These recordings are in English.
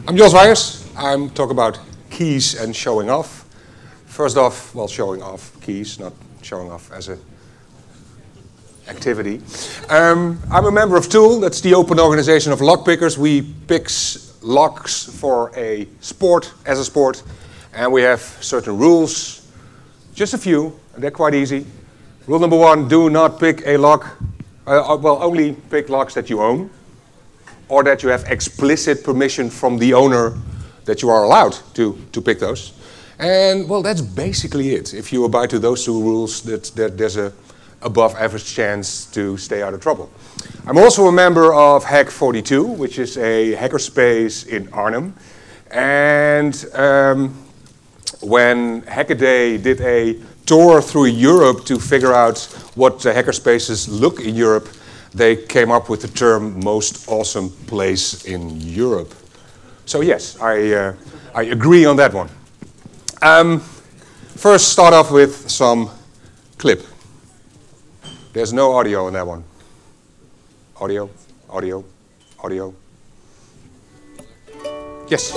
I'm Jos Weyers. I'm talking about keys and showing off. First off, well, showing off keys, not showing off as a activity. I'm a member of TOOL, that's the open organization of lockpickers. We pick locks for a sport, as a sport, and we have certain rules, just a few, and they're quite easy. Rule number one, do not pick a lock, only pick locks that you own, or that you have explicit permission from the owner that you are allowed to pick those. And well, that's basically it. If you abide to those two rules, there's a above average chance to stay out of trouble. I'm also a member of Hack 42, which is a hackerspace in Arnhem. And when Hackaday did a tour through Europe to figure out what the hackerspaces look in Europe, they came up with the term most awesome place in Europe. So yes, I agree on that one. First start off with some clip. There's no audio on that one. Audio, audio, audio. Yes.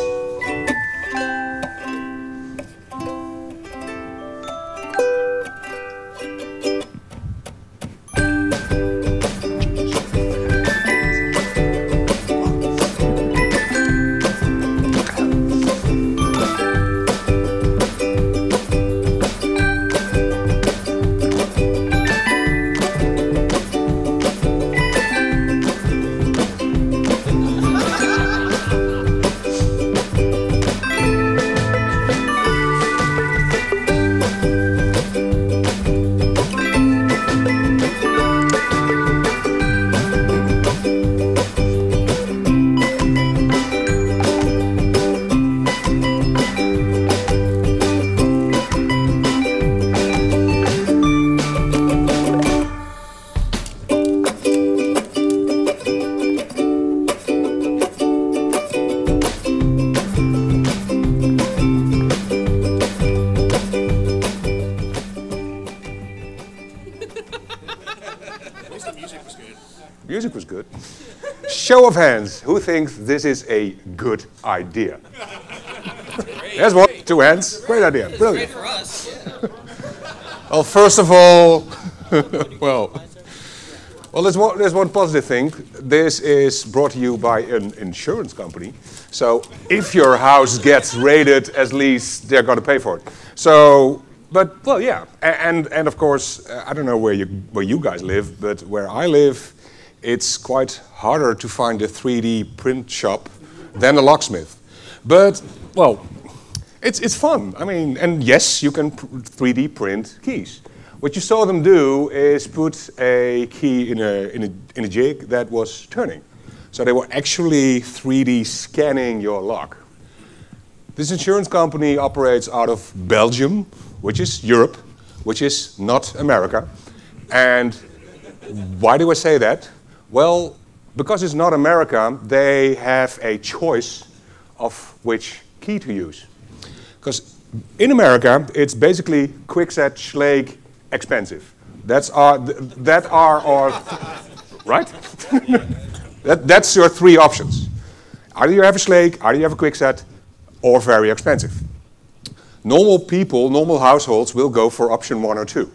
Music was good. Show of hands, who thinks this is a good idea? There's one, two hands, great idea, brilliant. Great for us, yeah. Well, first of all, well, there's one positive thing. This is brought to you by an insurance company. So if your house gets raided, at least they're going to pay for it. So, but, well, yeah. And of course, I don't know where you guys live, but where I live, it's quite harder to find a 3D print shop than a locksmith. But, well, it's fun. I mean, and yes, you can 3D print keys. What you saw them do is put a key in a jig that was turning. So they were actually 3D scanning your lock. This insurance company operates out of Belgium, which is Europe, which is not America. And why do I say that? Well, because it's not America, they have a choice of which key to use. Because in America, it's basically quickset, Schlage, expensive. That's our right? That's your three options. Either you have a Schlage, either you have a quickset, or very expensive. Normal people, normal households will go for option 1 or 2.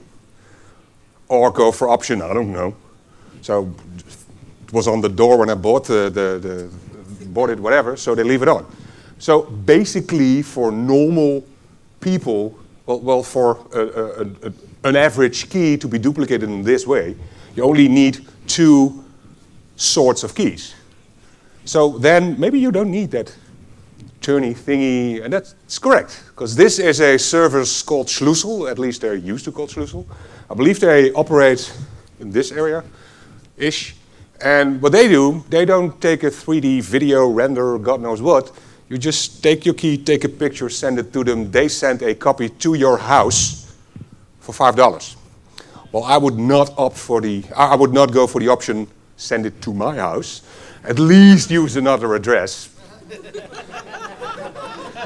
Or go for option, I don't know. So it was on the door when I bought bought it, whatever, so they leave it on. So basically for normal people, well for an average key to be duplicated in this way, you only need 2 sorts of keys. So then maybe you don't need that turny thingy, and that's correct, because this is a service called Schlüssel, at least they're used to call Schlüssel. I believe they operate in this area-ish. And what they do, they don't take a 3D video render, God knows what. You just take your key, take a picture, send it to them. They send a copy to your house for $5. Well, I would not opt for I would not go for the option, send it to my house. At least use another address.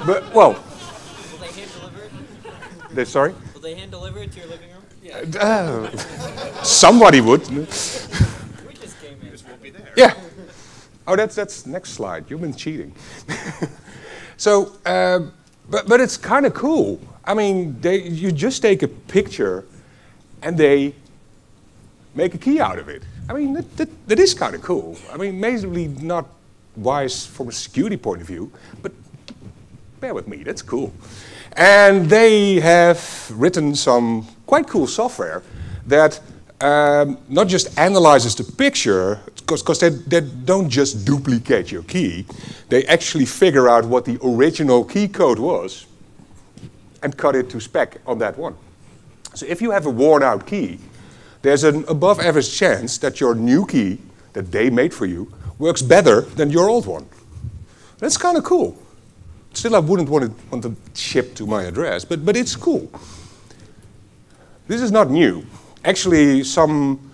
But, well. Will they hand deliver it? Sorry? Will they hand deliver it to your living room? Yeah. Somebody would. We just came in. This won't be there. Yeah. Oh, that's next slide. You've been cheating. So, but it's kind of cool. I mean, you just take a picture and they make a key out of it. I mean, that is kind of cool. I mean, amazingly not wise from a security point of view, but bear with me, that's cool. And they have written some quite cool software that not just analyzes the picture, because they don't just duplicate your key, they actually figure out what the original key code was and cut it to spec on that one. So if you have a worn out key, there's an above average chance that your new key that they made for you works better than your old one. That's kind of cool. Still, I wouldn't want to ship to my address, but it's cool. This is not new. Actually, some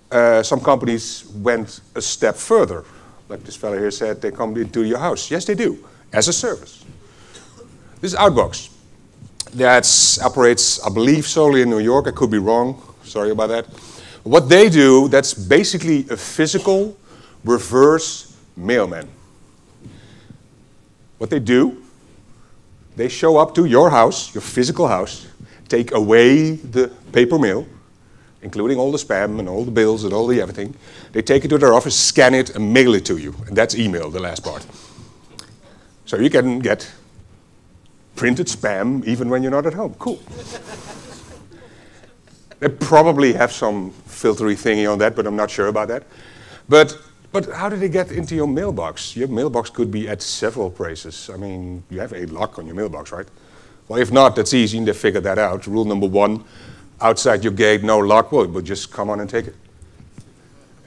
companies went a step further. Like this fellow here said, they come into your house. Yes, they do, as a service. This is Outbox. That operates, I believe, solely in New York. I could be wrong. Sorry about that. What they do, that's basically a physical reverse mailman. What they do, they show up to your house, your physical house, take away the paper mail, including all the spam and all the bills and all the everything. They take it to their office, scan it, and mail it to you. And that's email, the last part. So you can get printed spam even when you're not at home. Cool. They probably have some filtery thingy on that, but I'm not sure about that. But how do they get into your mailbox? Your mailbox could be at several places. I mean, you have a lock on your mailbox, right? Well, if not, that's easy, and they figured that out. Rule number 1, outside your gate, no lock. Well, we'll just come on and take it.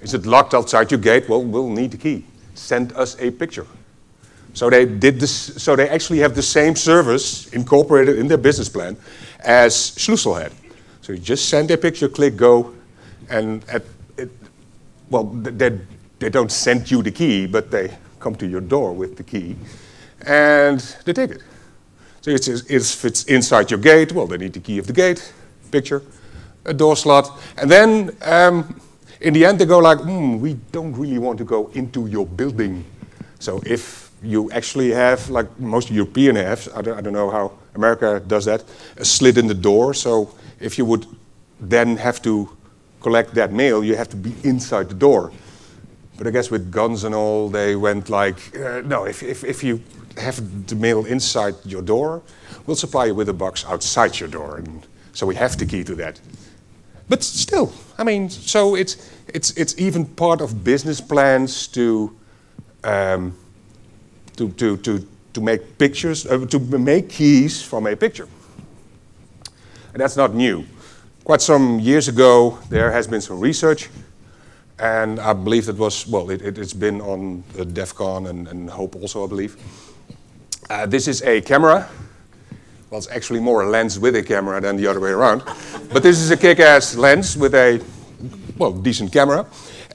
Is it locked outside your gate? Well, we'll need the key. Send us a picture. So they did this. So they actually have the same service incorporated in their business plan as Schlussel had. So you just send a picture, click go, and they don't send you the key, but they come to your door with the key, and they take it. So if it's inside your gate, well, they need the key of the gate, picture, a door slot, and then in the end they go like, we don't really want to go into your building. So if you actually have, like most European have, I don't know how America does that, a slit in the door. So if you would then have to collect that mail, you have to be inside the door. But I guess with guns and all, they went like, no, if you have the mail inside your door, we'll supply you with a box outside your door. And so we have the key to that. But still, I mean, so it's even part of business plans to make pictures, to make keys from a picture. And that's not new. Quite some years ago, there has been some research, and I believe that was, well, it's been on DEF CON and HOPE also, I believe. This is a camera. Well, it's actually more a lens with a camera than the other way around. But this is a kick-ass lens with a, well, decent camera.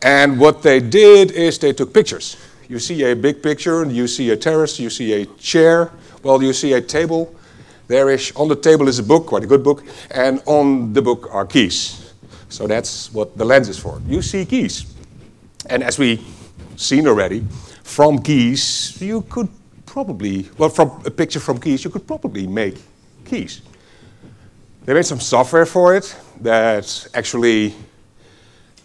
And what they did is they took pictures. You see a big picture, and you see a terrace, you see a chair, well, you see a table. On the table is a book, quite a good book, and on the book are keys. So that's what the lens is for. You see keys. And as we've seen already, from keys, you could probably, well, from a picture from keys, you could probably make keys. They made some software for it that actually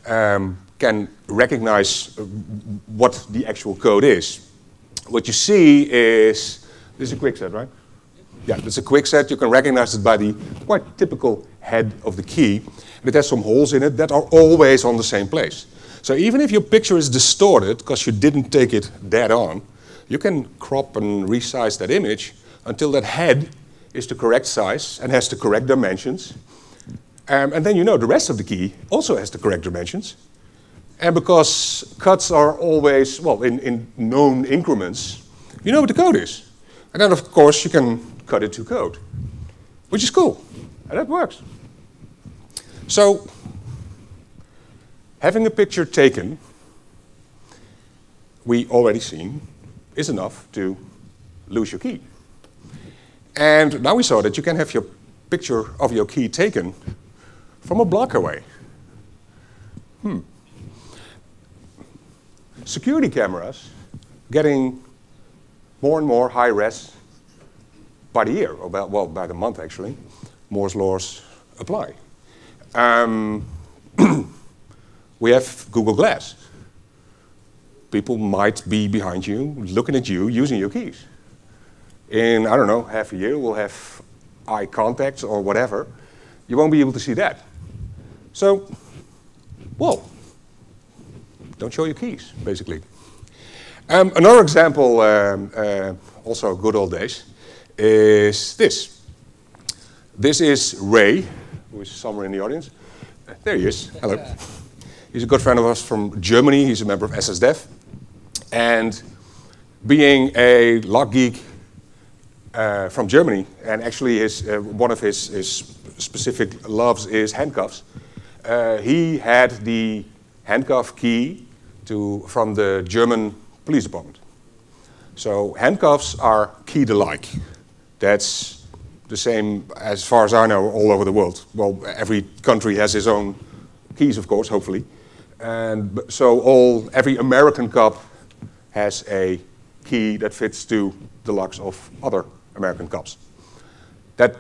can recognize what the actual code is. What you see is, this is a quick set, right? Yeah, it's a quick set. You can recognize it by the quite typical head of the key. And it has some holes in it that are always on the same place. So even if your picture is distorted because you didn't take it dead on, you can crop and resize that image until that head is the correct size and has the correct dimensions. And then you know the rest of the key also has the correct dimensions. And because cuts are always, well, in known increments, you know what the code is. And then, of course, you can cut it to code, which is cool. And that works. So, having a picture taken, we already seen, is enough to lose your key. And now we saw that you can have your picture of your key taken from a block away. security cameras getting more and more high res by the year, or by the month actually. Moore's laws apply. We have Google Glass. People might be behind you, looking at you, using your keys. In, I don't know, half a year, we'll have eye contact or whatever. You won't be able to see that. So, well, don't show your keys, basically. Another example, also good old days, is this. This is Ray, who is somewhere in the audience. There he is. Hello. He's a good friend of ours from Germany. He's a member of SSDev. And being a lock geek from Germany, and actually one of his specific loves is handcuffs, he had the handcuff key from the German police department. So handcuffs are key-alike. That's the same, as far as I know, all over the world. Well, every country has its own keys, of course, hopefully. And so every American cop has a key that fits to the locks of other American cops. That,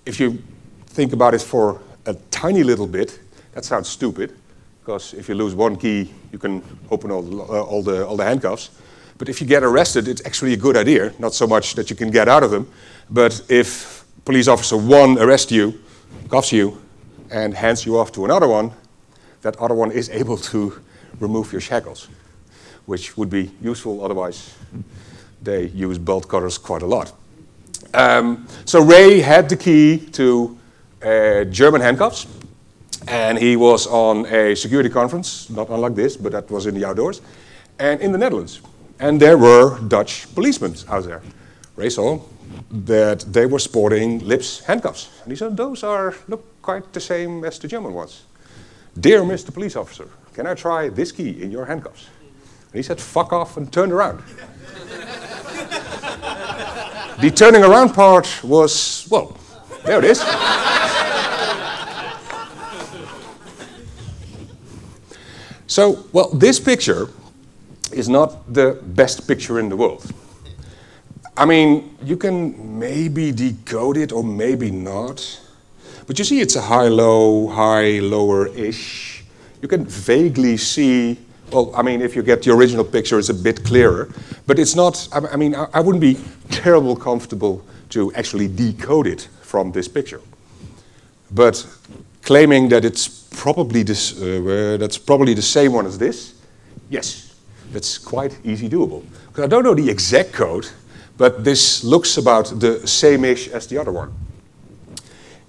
if you think about it for a tiny little bit, that sounds stupid, because if you lose one key, you can open all the handcuffs. But if you get arrested, it's actually a good idea. Not so much that you can get out of them, but if police officer 1 arrests you, cuffs you, and hands you off to another one, that other one is able to remove your shackles, which would be useful. Otherwise, they use bolt cutters quite a lot. So Ray had the key to German handcuffs, and he was on a security conference, not unlike this, but that was in the outdoors, and in the Netherlands. And there were Dutch policemen out there. Ray saw that they were sporting Lips handcuffs. And he said, those look quite the same as the German ones. Dear Mr. Police Officer, can I try this key in your handcuffs? And he said, fuck off, and turned around. The turning around part was, well, there it is. So, well, this picture is not the best picture in the world. I mean, you can maybe decode it or maybe not. But you see it's a high-low, high-lower-ish. You can vaguely see, well, I mean, if you get the original picture, it's a bit clearer. But it's not, I mean, I wouldn't be terribly comfortable to actually decode it from this picture. But claiming that it's probably that's probably the same one as this, yes, that's quite easy doable. Because I don't know the exact code, but this looks about the same-ish as the other one.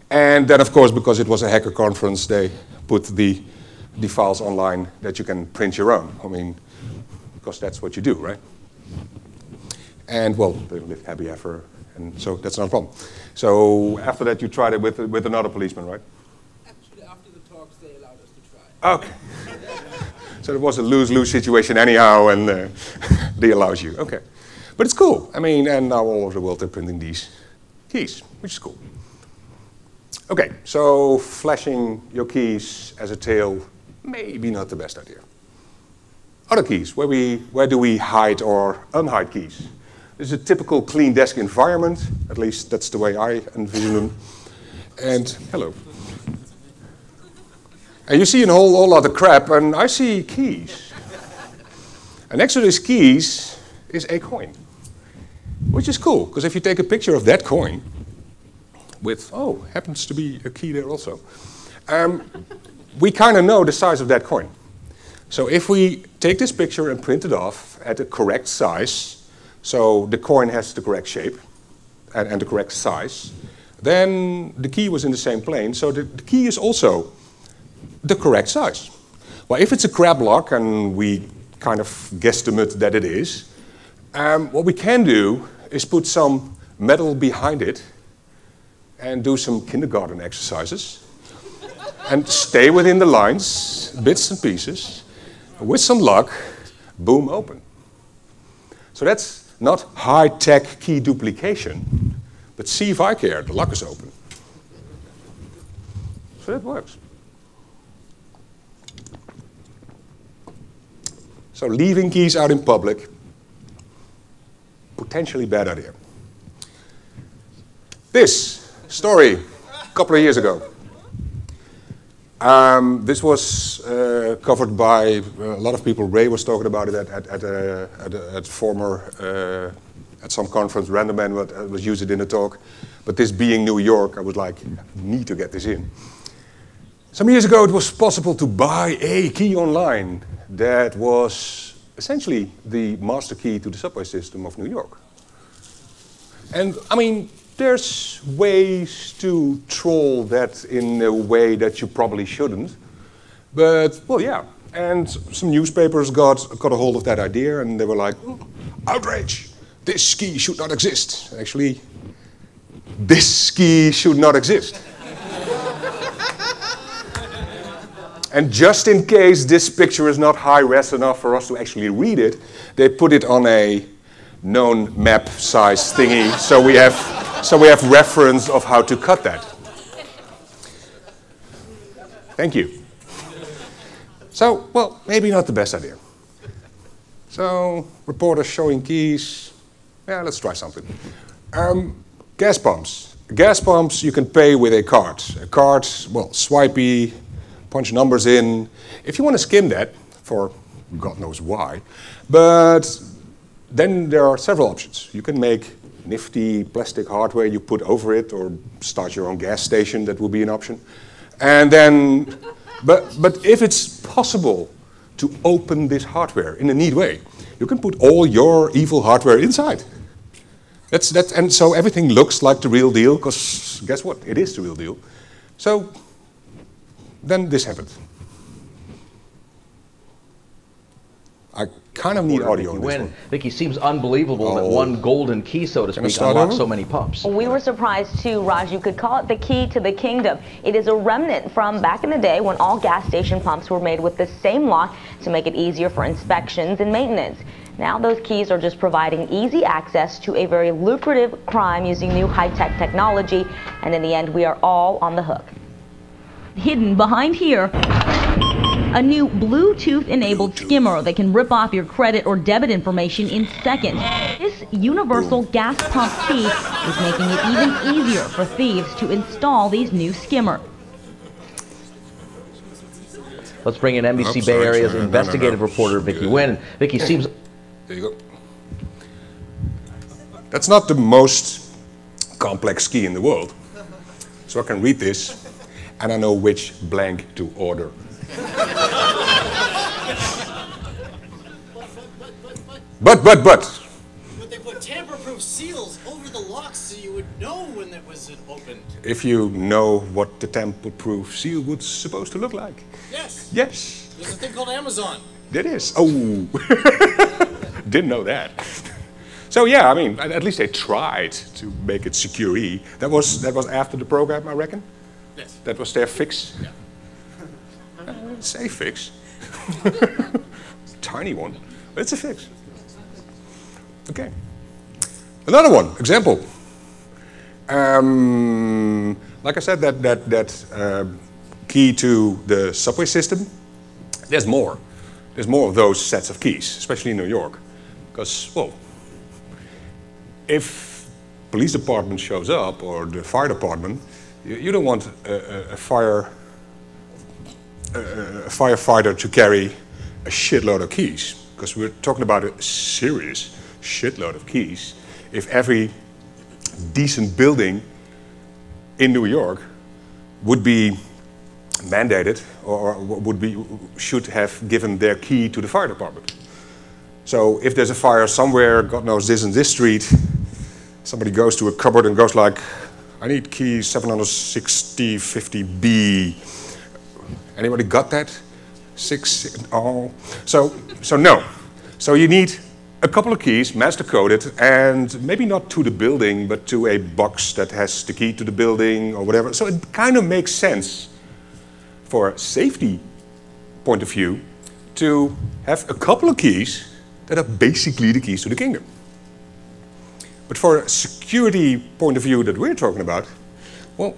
And then, of course, because it was a hacker conference, they put the files online that you can print your own. I mean, because that's what you do, right? And, well, they live happy ever, and so that's not a problem. So after that, you tried it with another policeman, right? Actually, after the talks, they allowed us to try. Okay. So it was a lose-lose situation anyhow, and they allowed you. Okay. But it's cool. I mean, and now all over the world they're printing these keys, which is cool. Okay, so flashing your keys as a tail, maybe not the best idea. Other keys, where do we hide or unhide keys? This is a typical clean desk environment, at least that's the way I envision them. And hello. And you see a whole lot of crap, and I see keys. And next to these keys is a coin, which is cool, because if you take a picture of that coin, with, oh, happens to be a key there also, we kind of know the size of that coin. So if we take this picture and print it off at the correct size, so the coin has the correct shape and the correct size, then the key was in the same plane, so the key is also the correct size. Well, if it's a crab lock, and we kind of guesstimate that it is, what we can do is put some metal behind it and do some kindergarten exercises and stay within the lines, bits and pieces. With some luck, boom, open. So that's not high-tech key duplication, but see if I care, the lock is open. So that works. So leaving keys out in public, potentially bad idea. This story, a couple of years ago. This was covered by a lot of people. Ray was talking about it at some conference. Random Man was used it in a talk. But this being New York, I was like, need to get this in. Some years ago, it was possible to buy a key online that was essentially the master key to the subway system of New York. And I mean, there's ways to troll that in a way that you probably shouldn't. But, well, yeah. And some newspapers got a hold of that idea, and they were like, outrage! This key should not exist. Actually, this key should not exist. And just in case this picture is not high-res enough for us to actually read it, they put it on a known map size thingy, so we have reference of how to cut that. Thank you. So, well, maybe not the best idea. So, reporters showing keys. Yeah, let's try something. Gas pumps. Gas pumps you can pay with a card. A card, well, swipey, punch numbers in. If you want to skim that, for God knows why, but then there are several options. You can make nifty plastic hardware you put over it, or start your own gas station, that would be an option. And then, but if it's possible to open this hardware in a neat way, you can put all your evil hardware inside. And so everything looks like the real deal, because guess what? It is the real deal. So then this happened. I kind of need audio on this one. Vicky, seems unbelievable that one golden key, so to speak, unlocks so many pumps. We were surprised too, Raj. You could call it the key to the kingdom. It is a remnant from back in the day when all gas station pumps were made with the same lock to make it easier for inspections and maintenance. Now those keys are just providing easy access to a very lucrative crime using new high-tech technology, and in the end we are all on the hook. Hidden behind here, a new Bluetooth-enabled skimmer that can rip off your credit or debit information in seconds. This universal gas pump key is making it even easier for thieves to install these new skimmers. Let's bring in NBC Bay Area's investigative reporter, Vicky Nguyen. Vicky, seems... There you go. That's not the most complex key in the world. So I can read this, and I know which blank to order. But they put tamper-proof seals over the locks so you would know when it was opened. If you know what the tamper-proof seal was supposed to look like. Yes. Yes. There's a thing called Amazon. It is. Oh. Didn't know that. So yeah, I mean, at least they tried to make it secure-y. That was after the program, I reckon. Yes. That was their fix. Yeah. Say fix. Tiny one, but it's a fix. Okay. Another one, example. Like I said, that key to the subway system. There's more. There's more of those sets of keys, especially in New York. Because, well, if police department shows up, or the fire department, you don't want a firefighter to carry a shitload of keys, because we're talking about a serious shitload of keys. If every decent building in New York would be mandated, or should have given their key to the fire department. So if there's a fire somewhere, God knows this and this street, somebody goes to a cupboard and goes like, I need key 76050B. Anybody got that? Oh. So no. So you need a couple of keys, master coded, and maybe not to the building, but to a box that has the key to the building or whatever. So it kind of makes sense for a safety point of view to have a couple of keys that are basically the keys to the kingdom. But for a security point of view that we're talking about, well,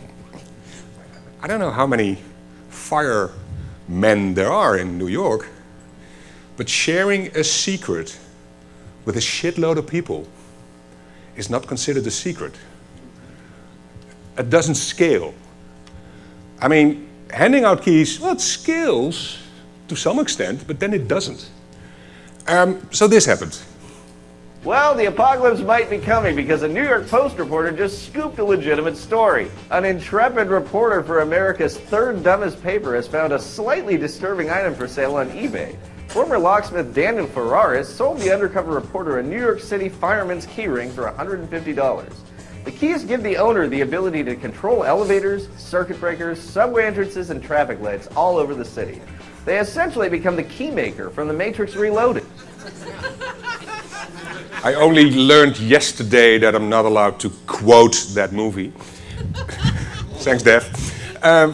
I don't know how many firemen there are in New York, But sharing a secret with a shitload of people is not considered a secret. It doesn't scale. I mean, handing out keys, well, it scales to some extent, but then it doesn't. So this happened. Well, the apocalypse might be coming because a New York Post reporter just scooped a legitimate story. An intrepid reporter for America's third dumbest paper has found a slightly disturbing item for sale on eBay. Former locksmith Daniel Ferraris sold the undercover reporter a New York City fireman's keyring for $150. The keys give the owner the ability to control elevators, circuit breakers, subway entrances, and traffic lights all over the city. They essentially become the keymaker from The Matrix Reloaded. I only learned yesterday that I'm not allowed to quote that movie. Thanks, Dev,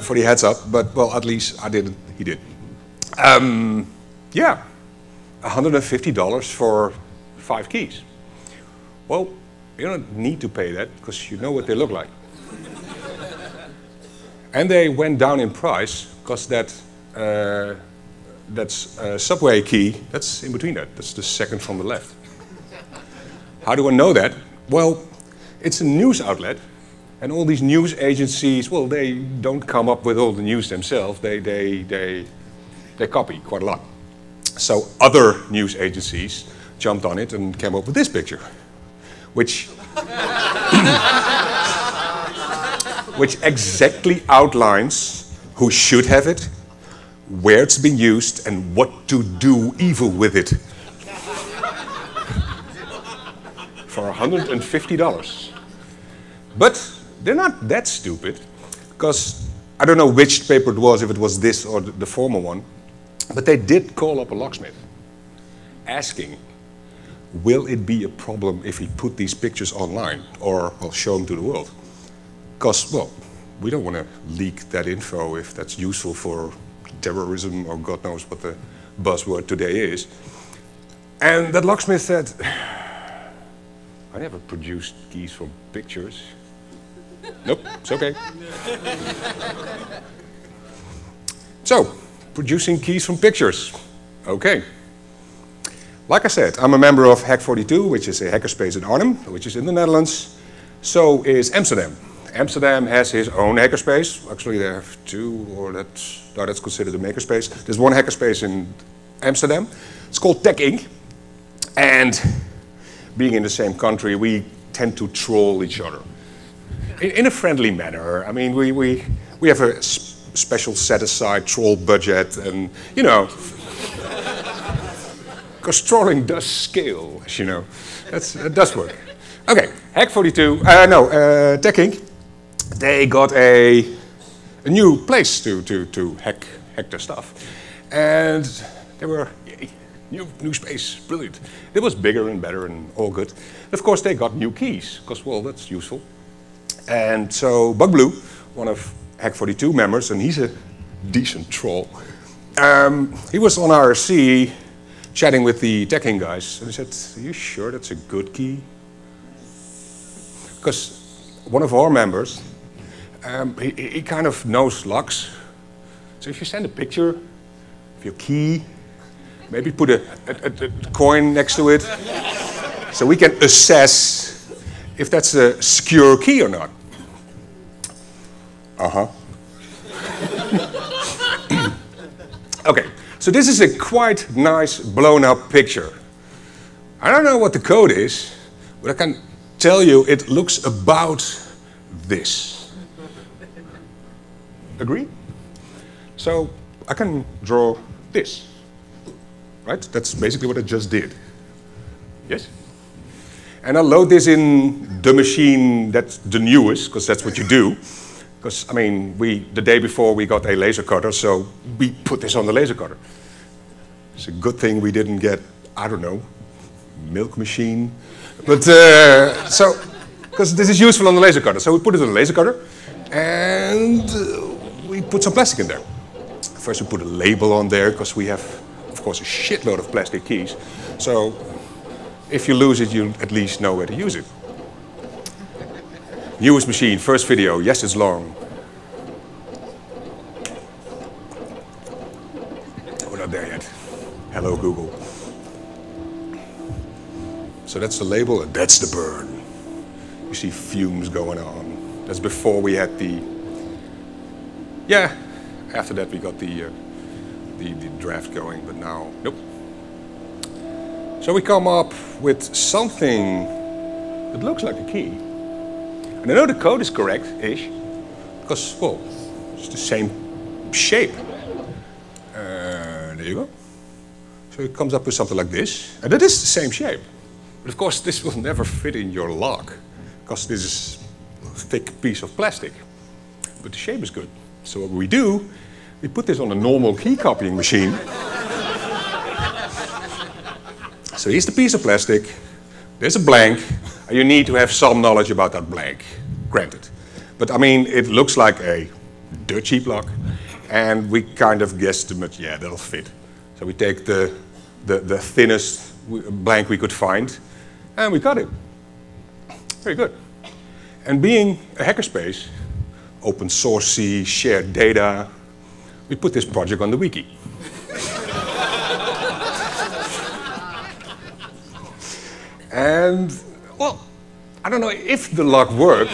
for the heads up. But, well, at least I didn't. He did. Yeah, $150 for 5 keys. Well, you don't need to pay that because you know what they look like. And they went down in price because that's a subway key. That's in between that. That's the second from the left. How do I know that? Well, it's a news outlet, and all these news agencies, well, they don't come up with all the news themselves. They copy quite a lot. So other news agencies jumped on it and came up with this picture, which exactly outlines who should have it, where it's been used, and what to do evil with it. For $150. But they're not that stupid, because I don't know which paper it was, if it was this or the former one, but they did call up a locksmith, asking, will it be a problem if we put these pictures online, or well, show them to the world? Because, well, we don't want to leak that info if that's useful for terrorism, or God knows what the buzzword today is. And that locksmith said, I never produced keys from pictures. Nope, it's okay. So, producing keys from pictures. Okay. Like I said, I'm a member of Hack42, which is a hackerspace in Arnhem, which is in the Netherlands. So is Amsterdam. Amsterdam has his own hackerspace. Actually, they have 2, or that's considered a makerspace. There's one hackerspace in Amsterdam. It's called Tech Inc. And being in the same country, we tend to troll each other in a friendly manner. I mean, we have a special set-aside troll budget, and you know, because trolling does scale, as you know. That does work. Okay, Hack42. Tech Inc. They got a new place to hack their stuff, and they were. New space, brilliant. It was bigger and better and all good. Of course, they got new keys, because, well, that's useful. And so Bugblue, one of Hack42 members, and he's a decent troll, he was on RSC chatting with the Tech Inc. guys, and he said, are you sure that's a good key? Because one of our members, he kind of knows locks. So if you send a picture of your key, maybe put a coin next to it, so we can assess if that's a secure key or not. Okay, so this is a quite nice blown up picture. I don't know what the code is, but I can tell you it looks about this. Agree? So I can draw this. Right? That's basically what I just did. Yes? And I'll load this in the machine that's the newest, because that's what you do. Because, I mean, the day before we got a laser cutter, so we put this on the laser cutter. It's a good thing we didn't get, I don't know, milk machine. But, because this is useful on the laser cutter. So we put it on the laser cutter, and we put some plastic in there. First we put a label on there, because we have, of course, a shitload of plastic keys. So if you lose it, you at least know where to use it. Newest machine, first video. Yes, it's long. We're not there yet. Hello. hello Google. So that's the label and that's the burn. You see fumes going on. That's before we had the, yeah, after that we got the draft going, but now, nope. So we come up with something that looks like a key. And I know the code is correct-ish, because, well, it's the same shape. There you go. So it comes up with something like this, and it is the same shape. But of course, this will never fit in your lock, because this is a thick piece of plastic. But the shape is good. So what we do, we put this on a normal key copying machine. So here's the piece of plastic, there's a blank, and you need to have some knowledge about that blank, granted. But I mean, it looks like a dirt cheap lock, and we kind of guesstimate, yeah, that'll fit. So we take the thinnest blank we could find, and we got it. Very good. And being a hackerspace, open sourcey, shared data, we put this project on the wiki. And, well, I don't know if the lock worked.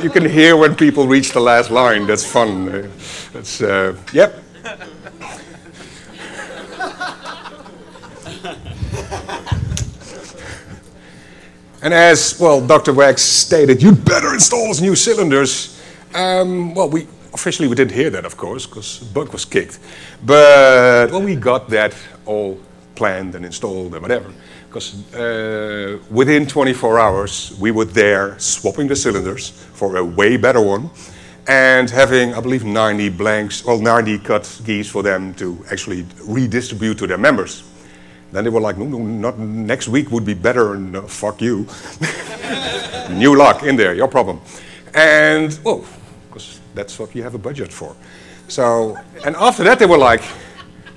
You can hear when people reach the last line. That's fun. That's, yep. And as, well, Dr. Wax stated, you'd better install those new cylinders. Well, we didn't hear that, of course, because the bug was kicked. But, well, we got that all planned and installed and whatever. Because within 24 hours, we were there swapping the cylinders for a way better one. And having, I believe, 90 blanks, well, 90 cut keys for them to actually redistribute to their members. Then they were like, no, not next week would be better, and fuck you. New lock in there, your problem. And, well, because that's what you have a budget for. So, and after that they were like,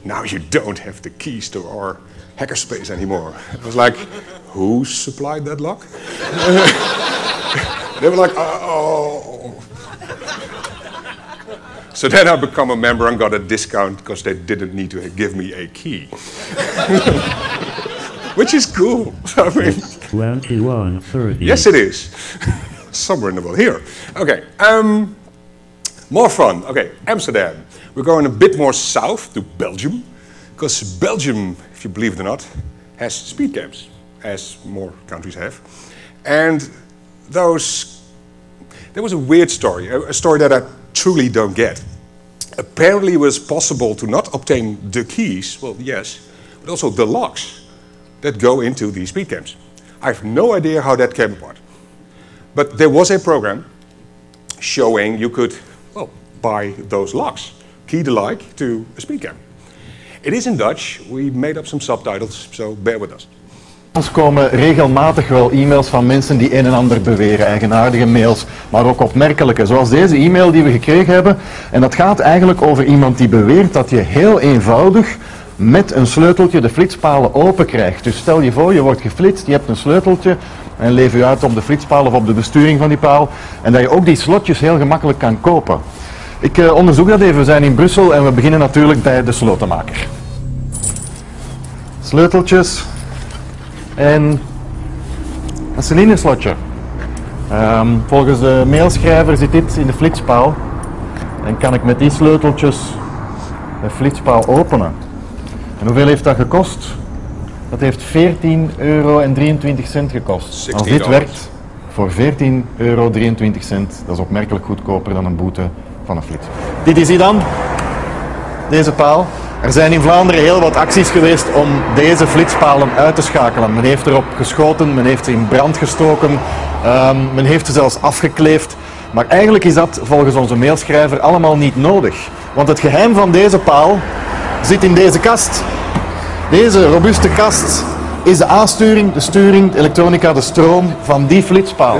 now you don't have the keys to our hackerspace anymore. I was like, who supplied that lock? They were like, oh. So then I became a member and got a discount because they didn't need to give me a key. Which is cool. I mean, 21:30. Yes, it is. Somewhere in the world. Here. Okay. More fun. Okay, Amsterdam. We're going a bit more south to Belgium. Because Belgium, if you believe it or not, has speed camps, as more countries have. And there was a weird story, a story that I truly don't get. Apparently it was possible to not obtain the keys, well, yes, but also the locks that go into these speed camps. I have no idea how that came about. But there was a program showing you could, well, buy those locks, key-alike to a speed camp. It is in Dutch. We made up some subtitles, so bear with us. Ons komen regelmatig wel e-mails van mensen die een en ander beweren, eigenaardige mails, maar ook opmerkelijke, zoals deze e-mail die we gekregen hebben. En dat gaat eigenlijk over iemand die beweert dat je heel eenvoudig met een sleuteltje de flitspalen open krijgt. Dus stel je voor, je wordt geflitst, je hebt een sleuteltje en leef je uit op de flitspaal of op de besturing van die paal. En dat je ook die slotjes heel gemakkelijk kan kopen. Ik onderzoek dat even, we zijn in Brussel en we beginnen natuurlijk bij de slotenmaker. Sleuteltjes en een cilineslotje. Volgens de mailschrijver zit dit in de flitspaal en kan ik met die sleuteltjes de flitspaal openen. En hoeveel heeft dat gekost? Dat heeft €14,23 gekost. Als dit werkt voor €14,23, dat is opmerkelijk goedkoper dan een boete van een flits. Dit is hij dan, deze paal. Er zijn in Vlaanderen heel wat acties geweest om deze flitspalen uit te schakelen. Men heeft erop geschoten, men heeft ze in brand gestoken, men heeft ze zelfs afgekleefd. Maar eigenlijk is dat volgens onze mailschrijver allemaal niet nodig. Want het geheim van deze paal zit in deze kast. Deze robuuste kast is de aansturing, de sturing, de elektronica, de stroom van die flitspaal.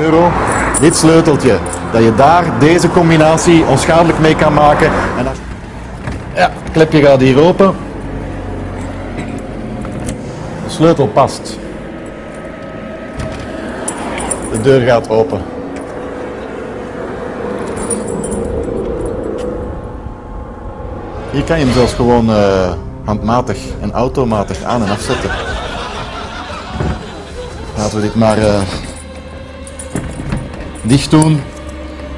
Dit sleuteltje, dat je daar deze combinatie onschadelijk mee kan maken. En dat... Ja, het klepje gaat hier open. De sleutel past. De deur gaat open. Hier kan je hem zelfs gewoon handmatig en automatig aan en afzetten. Laten we dit maar dicht doen.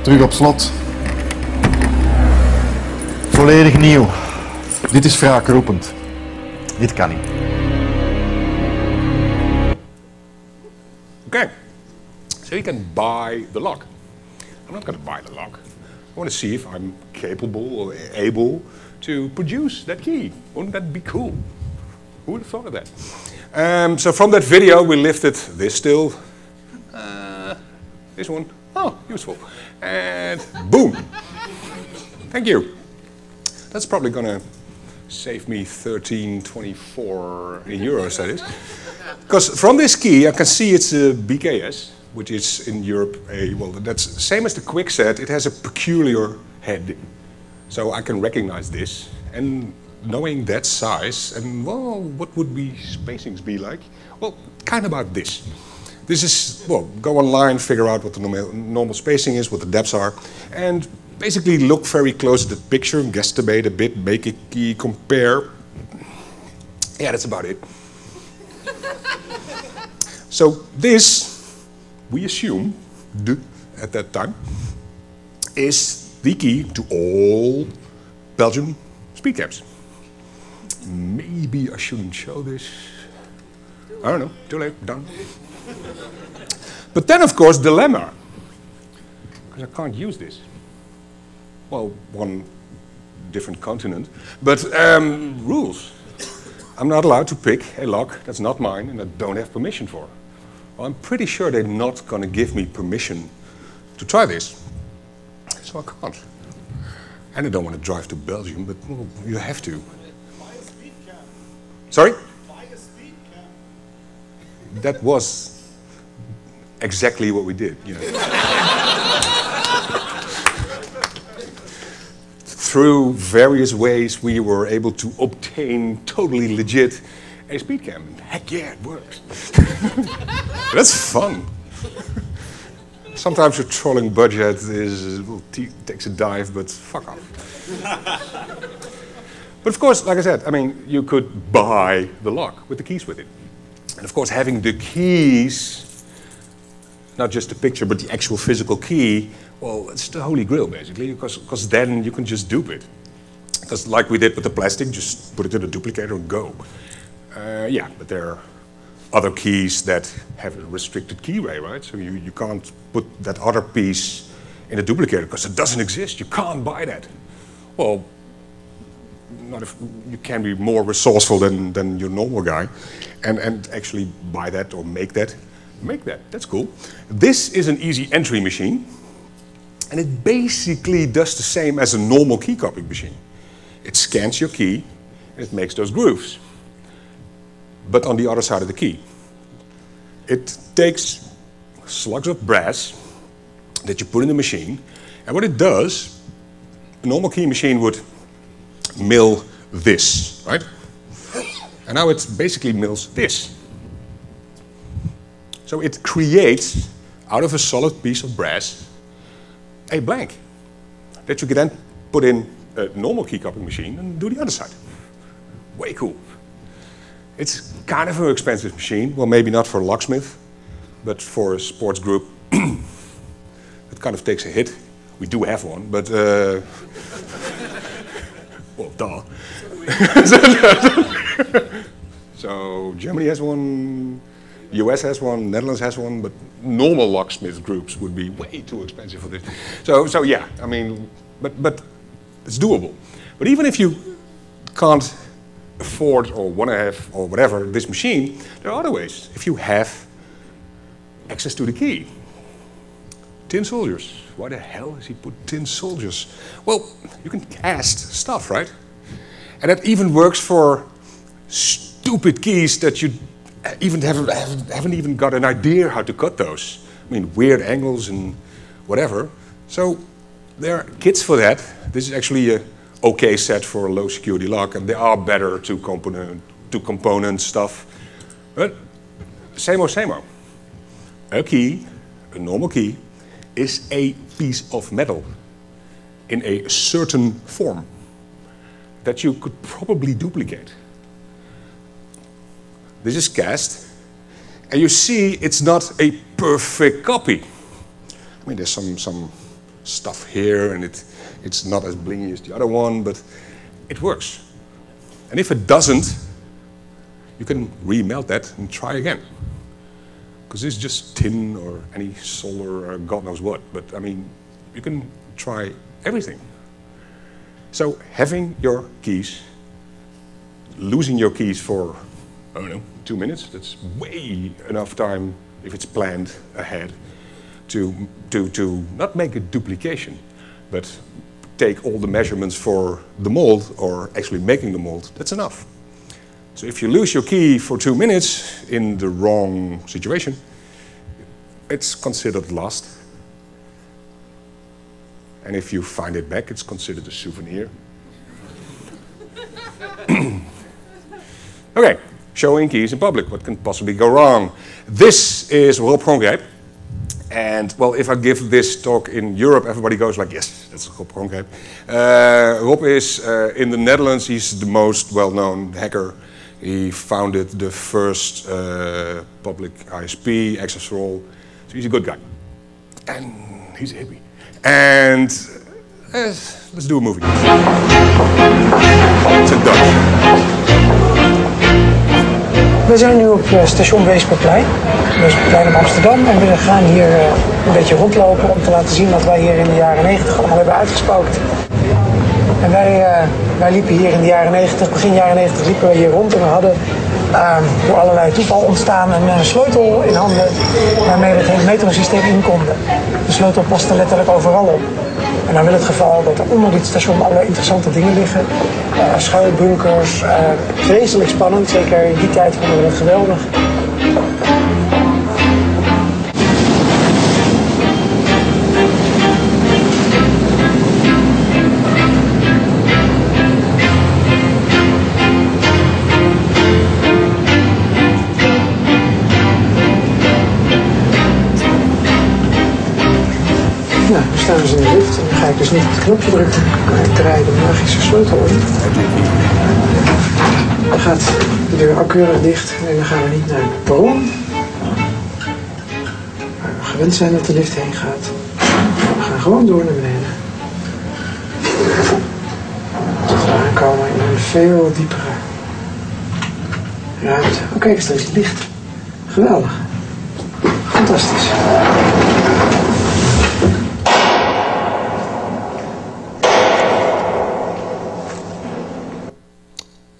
Terug op slot. Volledig nieuw. Dit is wraakroepend. Dit kan niet. Okay, so you can buy the lock. I'm not going to buy the lock. I want to see if I'm capable or able to produce that key. Wouldn't that be cool? Who would have thought of that? So from that video we lifted this still, this one, oh, useful, and boom. Thank you. That's probably going to save me 13.24 in euros, that is. Because from this key I can see it's a BKS, which is in Europe well, that's the same as the Quickset. It has a peculiar head. So I can recognize this, and knowing that size, and well, what would spacings be like? Well, kind of about this. This is, well, go online, figure out what the normal spacing is, what the depths are, and basically look very close at the picture, guesstimate a bit, make a key, compare. Yeah, that's about it. So this, we assume, at that time, is the key to all Belgian speed camps. Maybe I shouldn't show this. I don't know, too late, done. But then, of course, dilemma. Because I can't use this. Well, one different continent. But rules. I'm not allowed to pick a lock that's not mine and I don't have permission for. Well, I'm pretty sure they're not going to give me permission to try this. So I can't. And I don't want to drive to Belgium, but well, you have to. Buy a speed cam. Sorry? Buy a speed cam. That was exactly what we did. You know. Through various ways we were able to obtain totally legit a speed cam. Heck yeah, it works. That's fun. Sometimes your trolling budget takes a dive, but fuck off. But of course, like I said, I mean, you could buy the lock with the keys with it. And of course, having the keys, not just the picture, but the actual physical key, well, it's the holy grail, basically, because then you can just dupe it. Because like we did with the plastic, just put it in a duplicator and go. Yeah, but there are other keys that have a restricted key ray, right? So you can't put that other piece in a duplicator because it doesn't exist. You can't buy that. Well, not if you can be more resourceful than your normal guy and actually buy that or make that. Make that, that's cool. This is an easy entry machine. And it basically does the same as a normal key copying machine. It scans your key and it makes those grooves. But on the other side of the key. It takes slugs of brass that you put in the machine, and what it does, a normal key machine would mill this, right? And now it basically mills this. So it creates, out of a solid piece of brass, a blank that you can then put in a normal key copying machine and do the other side. Way cool. It's kind of an expensive machine. Well, maybe not for a locksmith, but for a sports group, it kind of takes a hit. We do have one, but well, duh. So Germany has one, US has one, Netherlands has one, but normal locksmith groups would be way too expensive for this. So yeah, I mean, but it's doable. But even if you can't afford or want to have or whatever this machine, there are other ways. If you have access to the key. Tin soldiers. Why the hell has he put tin soldiers? Well, you can cast stuff, right? And that even works for stupid keys that you even haven't even got an idea how to cut those. I mean, weird angles and whatever. So there are kits for that. This is actually a okay set for a low security lock, and there are better two component stuff. But same-o. A key, a normal key is a piece of metal in a certain form that you could probably duplicate. This is cast, and you see it's not a perfect copy. I mean, there's some stuff here, and it's not as blingy as the other one, but it works. And if it doesn't, you can remelt that and try again. Because it's just tin or any solder or God knows what. But I mean, you can try everything. So having your keys, losing your keys for, I don't know, 2 minutes, that's way enough time if it's planned ahead to not make a duplication, but take all the measurements for the mold or actually making the mold. That's enough. So if you lose your key for 2 minutes in the wrong situation, it's considered lost. And if you find it back, it's considered a souvenir. Okay, showing keys in public. What can possibly go wrong? This is Rob Grongrijp. And well, if I give this talk in Europe, everybody goes like, yes, that's Rob Grongrijp. Rob is in the Netherlands, he's the most well-known hacker. He founded the first public ISP, Access for All. So he's a good guy. And he's a hippie. And let's do a movie. It's a Dutch. We zijn nu op station Weesperplein, Weesperplein in Amsterdam. En we gaan hier een beetje rondlopen om te laten zien wat wij hier in de jaren 90 allemaal hebben uitgespookt. En wij liepen hier in de jaren 90, begin jaren 90 liepen we hier rond en we hadden door allerlei toeval ontstaan een sleutel in handen waarmee we het hele metrosysteem in konden. De sleutel paste letterlijk overal op. En dan wil het geval dat er onder dit station allerlei interessante dingen liggen. Schuilbunkers, vreselijk spannend, zeker in die tijd vonden we het geweldig. Nou, we staan dus in de lift en dan ga ik dus niet op het knopje drukken, maar ik draai de magische sleutel om. Dan gaat de deur nauwkeurig dicht en dan gaan we niet naar het perron, waar we gewend zijn dat de lift heen gaat. We gaan gewoon door naar beneden. Tot we aankomen in een veel diepere ruimte. Oh kijk eens, daar is het licht. Geweldig. Fantastisch.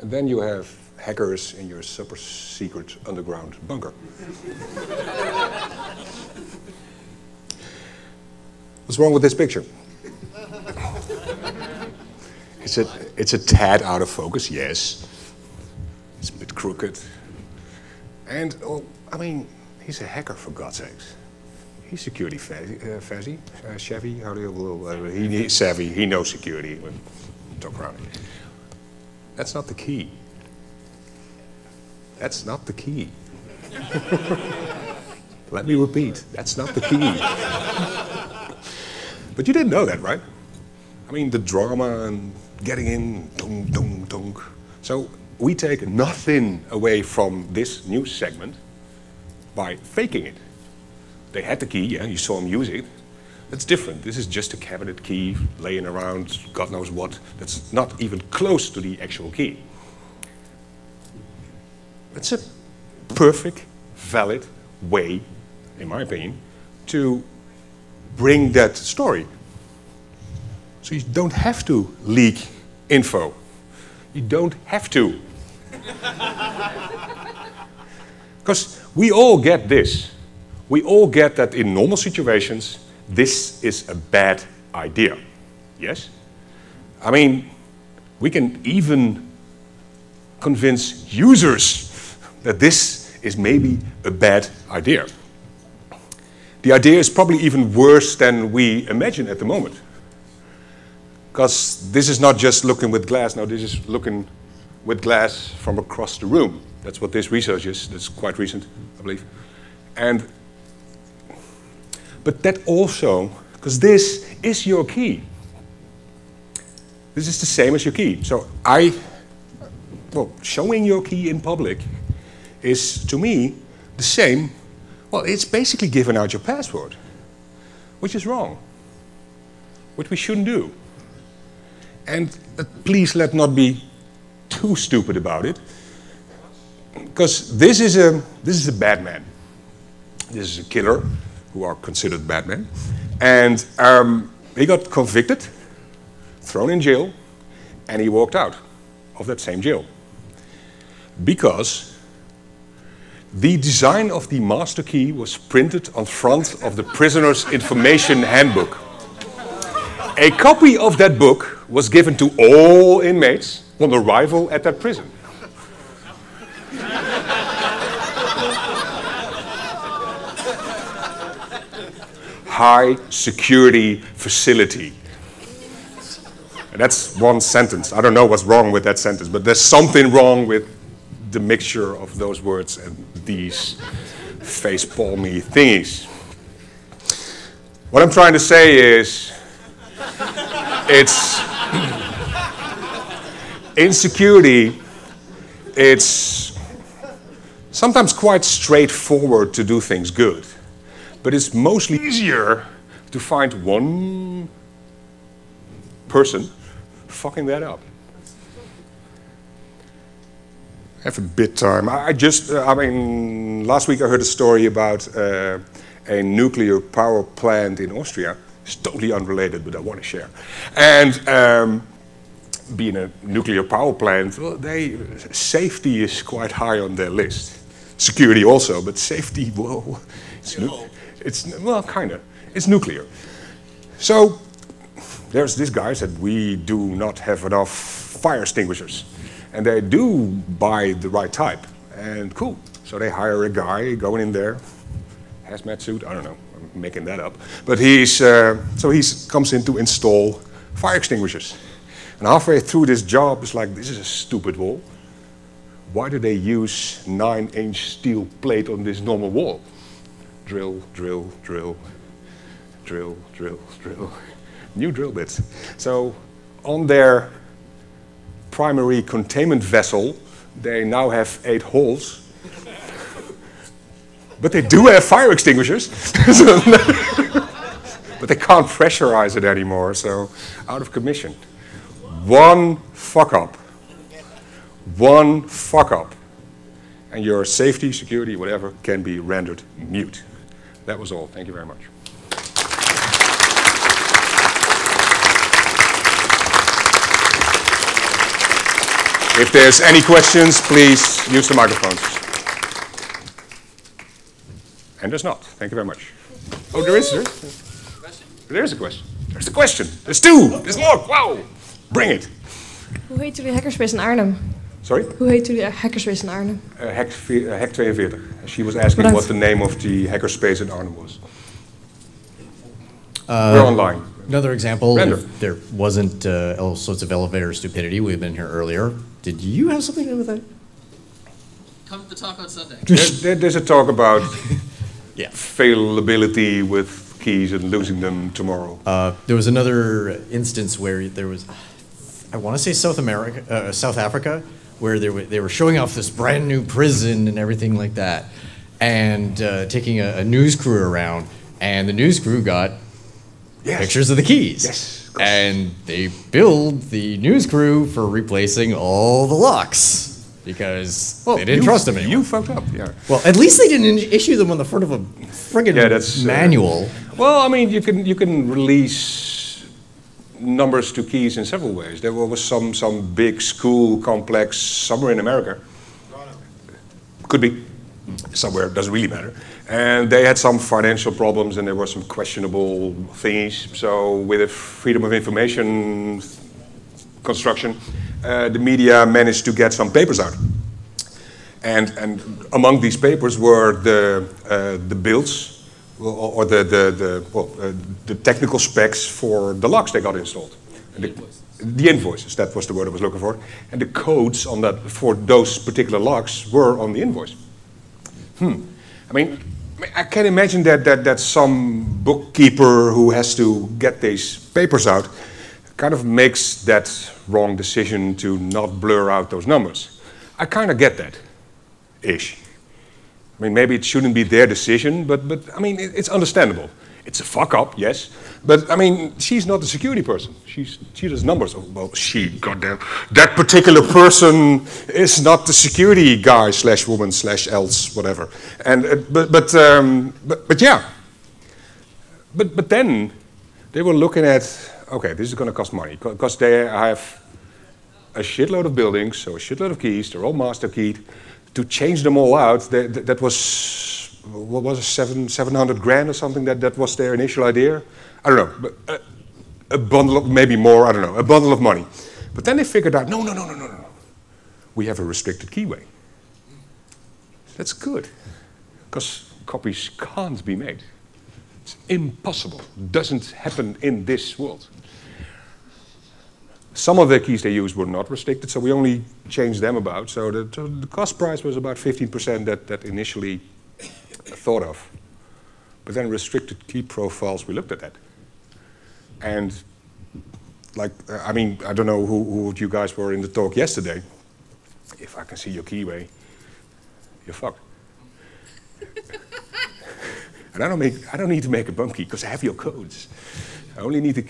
And then you have hackers in your super secret underground bunker. What's wrong with this picture? It's a tad out of focus, yes. It's a bit crooked. And, well, I mean, he's a hacker for God's sakes. He's security savvy, how do you, he's savvy, he knows security. Talk around it. That's not the key. That's not the key. Let me repeat, that's not the key. But you didn't know that, right? I mean, the drama and getting in, dong, dong, dong. So we take nothing away from this news segment by faking it. They had the key, yeah, you saw them use it. That's different. This is just a cabinet key laying around, God knows what. That's not even close to the actual key. It's a perfect, valid way, in my opinion, to bring that story. So you don't have to leak info. You don't have to. Because we all get this. We all get that in normal situations, this is a bad idea. Yes? I mean, we can even convince users that this is maybe a bad idea. The idea is probably even worse than we imagine at the moment. Because this is not just looking with glass, no, this is looking with glass from across the room. That's what this research is. That's quite recent, I believe. And But that also, because this is your key. This is the same as your key. So showing your key in public is, to me, the same. Well, it's basically giving out your password, which is wrong, which we shouldn't do. And please let's not be too stupid about it, because this is a bad man. This is a killer, who are considered bad men, and he got convicted, thrown in jail, and he walked out of that same jail because the design of the master key was printed on front of the prisoner's information handbook. A copy of that book was given to all inmates on arrival at that prison. High security facility. And that's one sentence. I don't know what's wrong with that sentence, but there's something wrong with the mixture of those words and these face-palmy thingies. What I'm trying to say is, it's insecurity. It's sometimes quite straightforward to do things good, but it's mostly easier to find one person fucking that up. I have a bit time. Last week I heard a story about a nuclear power plant in Austria. It's totally unrelated, but I want to share. And being a nuclear power plant, well, safety is quite high on their list. Security also, but safety, well, kind of. It's nuclear. So there's this guy said, we do not have enough fire extinguishers. And they do buy the right type. And cool. So they hire a guy going in there, hazmat suit, I don't know, I'm making that up. But he comes in to install fire extinguishers. And halfway through this job, it's like, this is a stupid wall. Why do they use 9-inch steel plate on this normal wall? Drill, drill, drill, drill, drill, drill. New drill bits. So on their primary containment vessel, they now have 8 holes. But they do have fire extinguishers. But they can't pressurize it anymore, so out of commission. One fuck up. One fuck up. And your safety, security, whatever, can be rendered mute. That was all. Thank you very much. If there's any questions, please use the microphones. And there's not. Thank you very much. Oh, there's a question. There's a question. There's 2. There's more. Wow. Bring it. Hoe heet jullie hackerspace in Arnhem? Sorry? Hoe heet jullie hackerspace in Arnhem? Hack 42. She was asking what the name of the hackerspace in Arnhem was. We're online. Another example, if there wasn't all sorts of elevator stupidity, we've been here earlier. Did you have something to do with that? Come to the talk on Sunday. There's a talk about failability with keys and losing them tomorrow. There was another instance where there was, I want to say South Africa, where they were showing off this brand new prison and everything like that, and taking a news crew around, and the news crew got pictures of the keys. Yes. And they billed the news crew for replacing all the locks because they didn't trust them anymore. You fucked up, yeah. Well, at least they didn't issue them on the front of a friggin' manual. Well, I mean, you can release numbers to keys in several ways. There was some big school complex somewhere in America. Could be. Somewhere, doesn't really matter. And they had some financial problems and there were some questionable thingies. So with a freedom of information construction, the media managed to get some papers out. And among these papers were the builds or the technical specs for the locks they got installed. And the invoices, that was the word I was looking for. And the codes on that for those particular locks were on the invoice. I mean, mean, I can imagine that some bookkeeper who has to get these papers out kind of makes that wrong decision to not blur out those numbers. I kind of get that, ish. I mean, maybe it shouldn't be their decision, but I mean, it's understandable. It's a fuck up, yes, but I mean, she's not the security person. She does numbers. Oh, well, goddamn, that particular person is not the security guy / woman / else, whatever. And but yeah. But then they were looking at, okay, this is going to cost money because they have a shitload of buildings, so a shitload of keys. They're all master keyed. To change them all out, that was, what was it, 700 grand or something, that was their initial idea? I don't know, but a bundle of, maybe more, I don't know, a bundle of money. But then they figured out, no. We have a restricted keyway. That's good, because copies can't be made. It's impossible, doesn't happen in this world. Some of the keys they used were not restricted, so we only changed them about. So the cost price was about 15% that initially thought of. But then restricted key profiles, we looked at that. And like, I mean, I don't know who you guys were in the talk yesterday. If I can see your keyway, you're fucked. And I don't need to make a bump key because I have your codes. I only need to,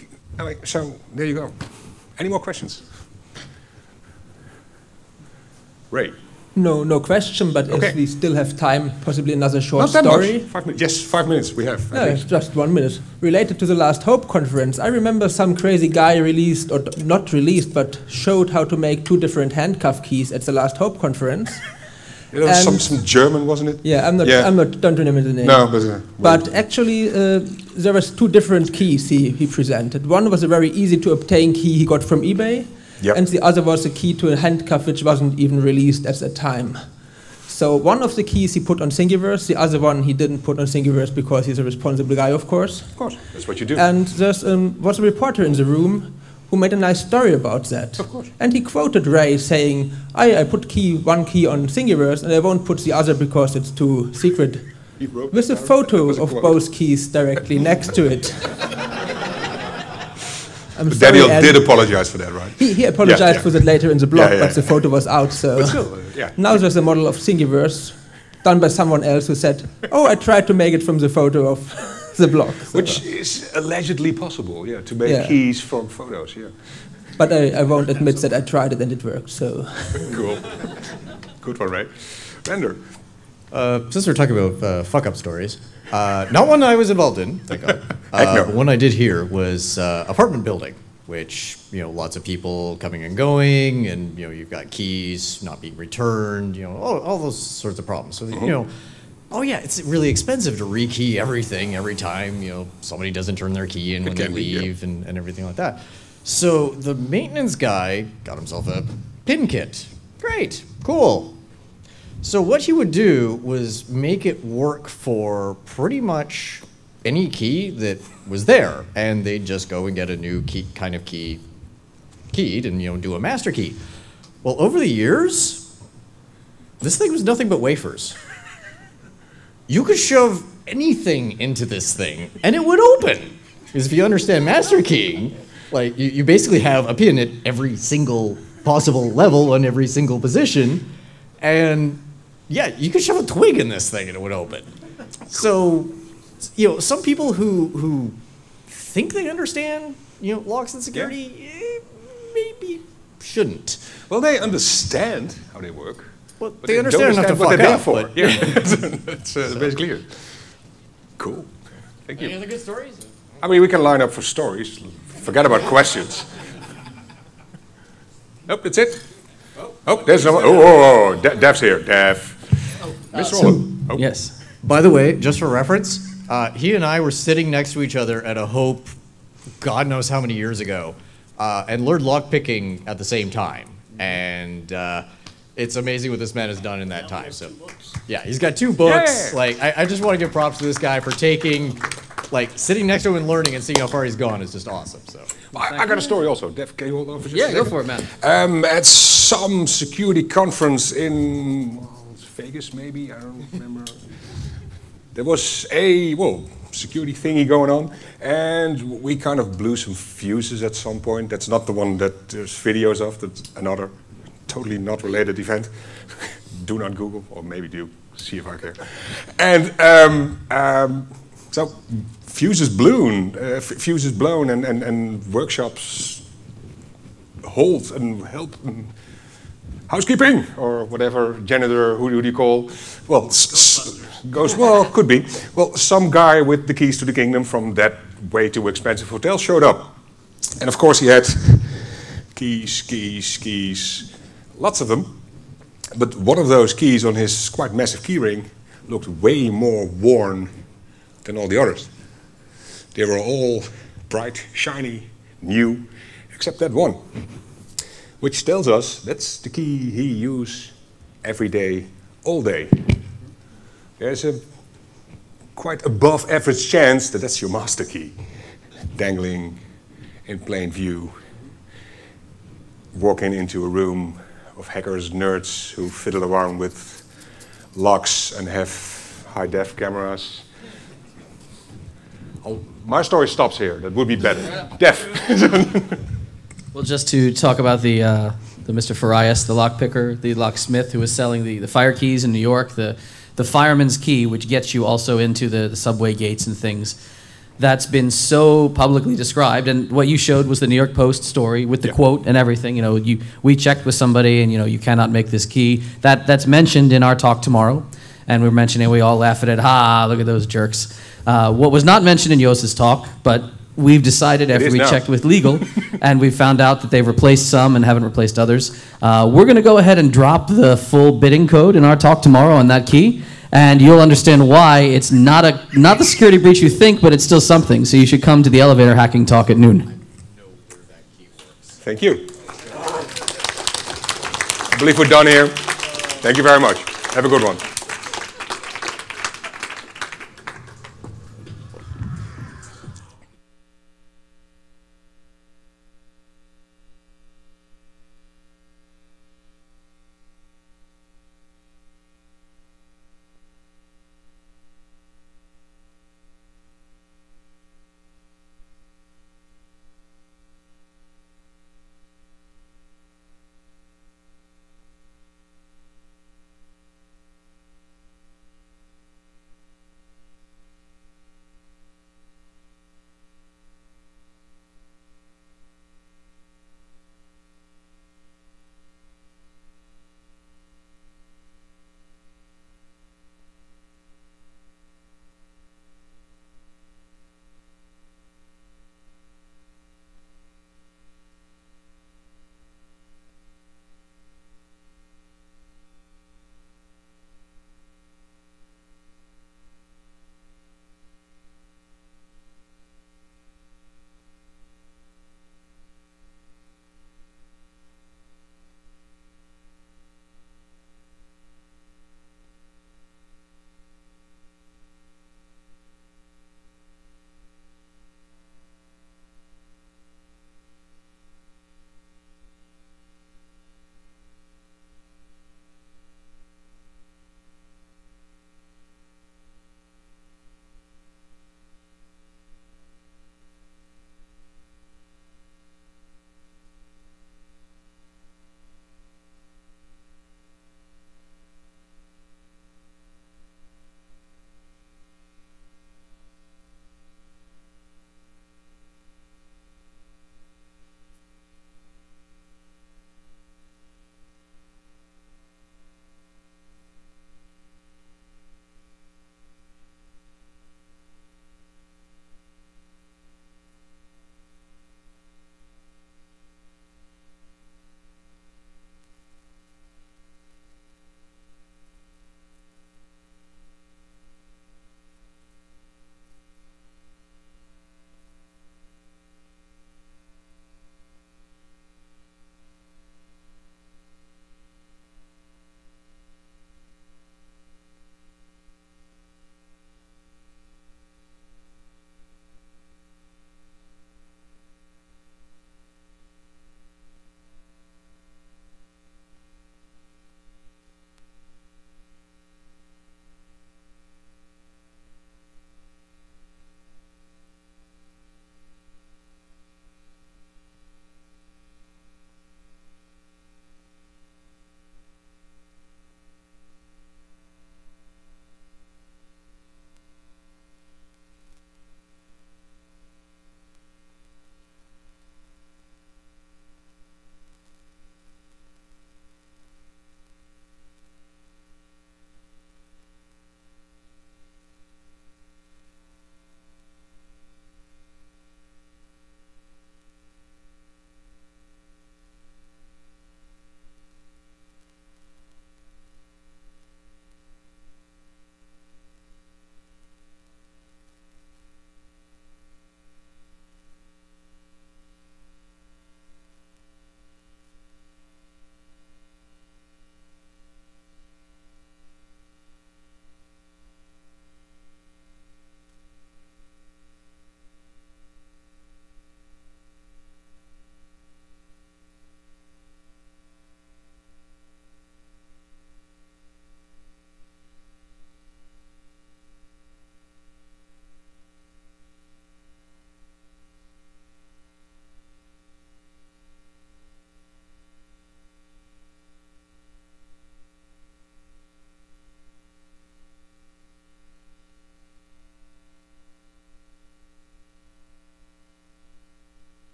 so there you go. Any more questions? Ray. No question, but okay. If we still have time, possibly another short Not that story. Much. 5 minutes. Yes, 5 minutes we have. No, it's just 1 minute. Related to the Last Hope conference, I remember some crazy guy released, or not released, but showed how to make 2 different handcuff keys at the Last Hope conference. It was some German, wasn't it? Yeah, don't remember the name. No, but actually, there was 2 different keys he presented. One was a very easy to obtain key he got from eBay, and the other was a key to a handcuff which wasn't even released at the time. So one of the keys he put on Thingiverse, the other one he didn't put on Thingiverse because he's a responsible guy, of course. Of course, that's what you do. And there was a reporter in the room who made a nice story about that. Of course. And he quoted Ray saying, I put one key on Thingiverse and I won't put the other because it's too secret. With a photo of both keys directly next to it. But Daniel did apologize for that, right? He apologized for that later in the blog, but the photo was out. So but still, now there's a model of Thingiverse done by someone else who said, I tried to make it from the photo of the blog. So. Which is allegedly possible, to make keys from photos, But I won't admit that I tried it and it worked, so. Cool. Good one, Ray. Render. Since we're talking about fuck-up stories, not one I was involved in, thank God. One I did hear was apartment building, which, lots of people coming and going, and, you've got keys not being returned, all those sorts of problems. So, oh yeah, it's really expensive to rekey everything every time, somebody doesn't turn their key in when they leave and everything like that. So the maintenance guy got himself a pin kit. Great, cool. So what he would do was make it work for pretty much any key that was there, and they'd just go and get a new key keyed and do a master key. Well, over the years, this thing was nothing but wafers. You could shove anything into this thing and it would open. Because if you understand master keying, like you basically have a pin at every single possible level on every single position, and yeah, you could shove a twig in this thing and it would open. So, some people who think they understand, locks and security, maybe shouldn't. Well, they understand how they work. Well, they understand enough to what they're there for. Yeah, that's basically it. Cool. Thank you. Any other good stories? I mean, we can line up for stories. Forget about questions. Nope, that's it. Oh, there's no. Oh, Dev's here. Dev. Mr. Roland. Yes. By the way, just for reference, he and I were sitting next to each other at a Hope, God knows how many years ago, and learned lockpicking at the same time. And it's amazing what this man has done in that time. So, yeah, he's got 2 books. Yeah. Like, I just want to give props to this guy for sitting next to him and learning and seeing how far he's gone is just awesome. So, I got a story also. Dev, can you hold on for just a Yeah, second? go for it, man. At some security conference in Vegas, maybe, I don't remember. there was a, security thingy going on, and we kind of blew some fuses at some point. That's not the one that there's videos of, that's another totally not related event. Do not Google, or maybe do, see if I care. And so fuses blown, and workshops hold and help. And housekeeping, or whatever, janitor, who do you call? Well, could be. Well, some guy with the keys to the kingdom from that way too expensive hotel showed up. And of course he had keys, lots of them. But one of those keys on his quite massive key ring looked way more worn than all the others. They were all bright, shiny, new, except that one. Which tells us that's the key he uses every day, all day. There's a quite above average chance that that's your master key, dangling in plain view, walking into a room of hackers, nerds who fiddle around with locks and have high-def cameras. My story stops here. That would be better. Def. Well, just to talk about the Mr. Farias, the lockpicker, the locksmith who was selling the fire keys in New York, the fireman's key, which gets you also into the subway gates and things. That's been so publicly described, and what you showed was the New York Post story with the quote and everything. You know, we checked with somebody, and you cannot make this key. That's mentioned in our talk tomorrow, and we're mentioning. We all laugh at it. Ha! Look at those jerks. What was not mentioned in Jos's talk, but we've decided after we checked with legal, and we found out that they've replaced some and haven't replaced others. We're going to go ahead and drop the full bidding code in our talk tomorrow on that key. And you'll understand why it's not the security breach you think, but it's still something. So you should come to the elevator hacking talk at noon. Thank you. I believe we're done here. Thank you very much. Have a good one.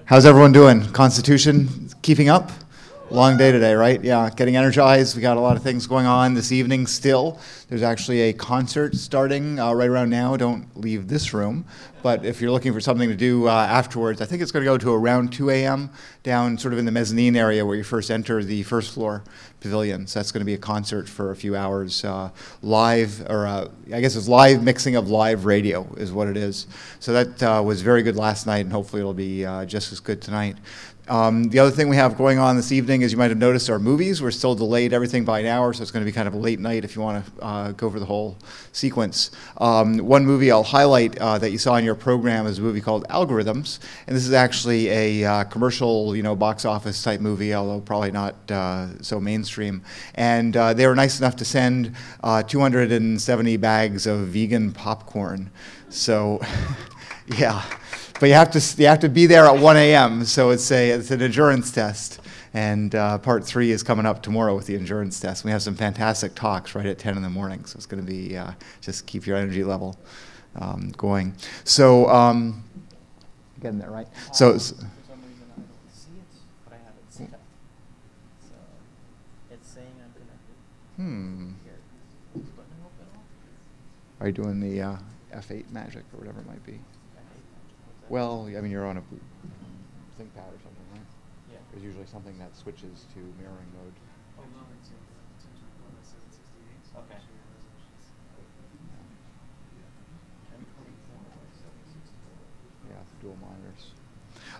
How's everyone doing? Constitution keeping up? Long day today, right? Yeah, getting energized. We got a lot of things going on this evening still. There's actually a concert starting right around now. Don't leave this room. But if you're looking for something to do afterwards, I think it's going to go to around 2 a.m. down sort of in the mezzanine area where you first enter the first floor pavilion. So that's going to be a concert for a few hours live, or I guess it's live mixing of live radio is what it is. So that was very good last night, and hopefully it'll be just as good tonight. The other thing we have going on this evening, as you might have noticed, are movies. We're still delayed everything by an hour, so it's going to be kind of a late night if you want to go over the whole sequence. One movie I'll highlight that you saw in your program is a movie called Algorithms, and this is actually a commercial, box office type movie, although probably not so mainstream. And they were nice enough to send 270 bags of vegan popcorn. So, yeah. But you have to be there at 1 a.m. So it's an endurance test, and part 3 is coming up tomorrow with the endurance test. We have some fantastic talks right at 10 in the morning, so it's going to be just keep your energy level going. So getting there right. So. For some reason I don't see it, but I have it set up. So it's saying I'm connected. Are you doing the F8 magic or whatever it might be? Well, I mean, you're on a ThinkPad or something, right? Yeah. There's usually something that switches to mirroring mode. Oh, no, it's okay. Yeah, dual monitors.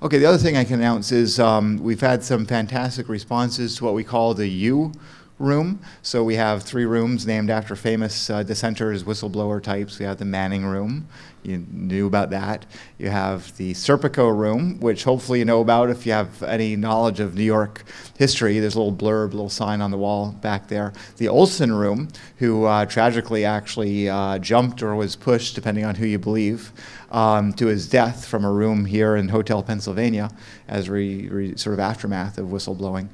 Okay, the other thing I can announce is we've had some fantastic responses to what we call the U room. So we have 3 rooms named after famous dissenters, whistleblower types. We have the Manning room. You knew about that. You have the Serpico room, which hopefully you know about if you have any knowledge of New York history. There's a little blurb, little sign on the wall back there. The Olson room, who tragically actually jumped or was pushed, depending on who you believe, to his death from a room here in Hotel Pennsylvania as sort of aftermath of whistleblowing.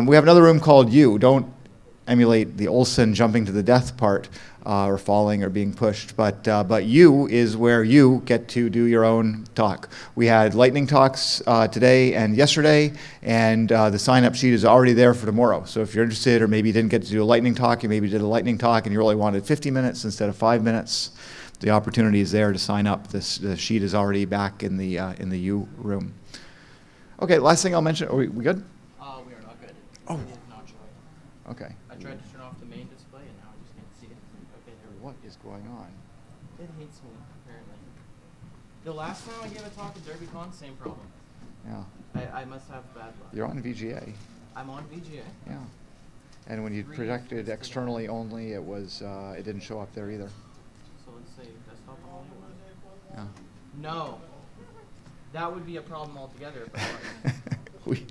We have another room called U. Don't emulate the Olson jumping to the death part or falling or being pushed, but U is where you get to do your own talk. We had lightning talks today and yesterday, and the sign-up sheet is already there for tomorrow. So if you're interested, or maybe you didn't get to do a lightning talk, you maybe did a lightning talk and you really wanted 50 minutes instead of 5 minutes, the opportunity is there to sign up. The sheet is already back in the U room. Okay, last thing I'll mention. Are we good? We are not good. Oh. It is not showing. Okay. I tried to turn off the main display and now I just can't see it. Okay, there we go. What is going on? It hates me, apparently. The last time I gave a talk at DerbyCon, same problem. Yeah. I must have bad luck. You're on VGA. I'm on VGA. Yeah. And when you projected externally only, it was it didn't show up there either. So let's say desktop only. Yeah. No. That would be a problem altogether. If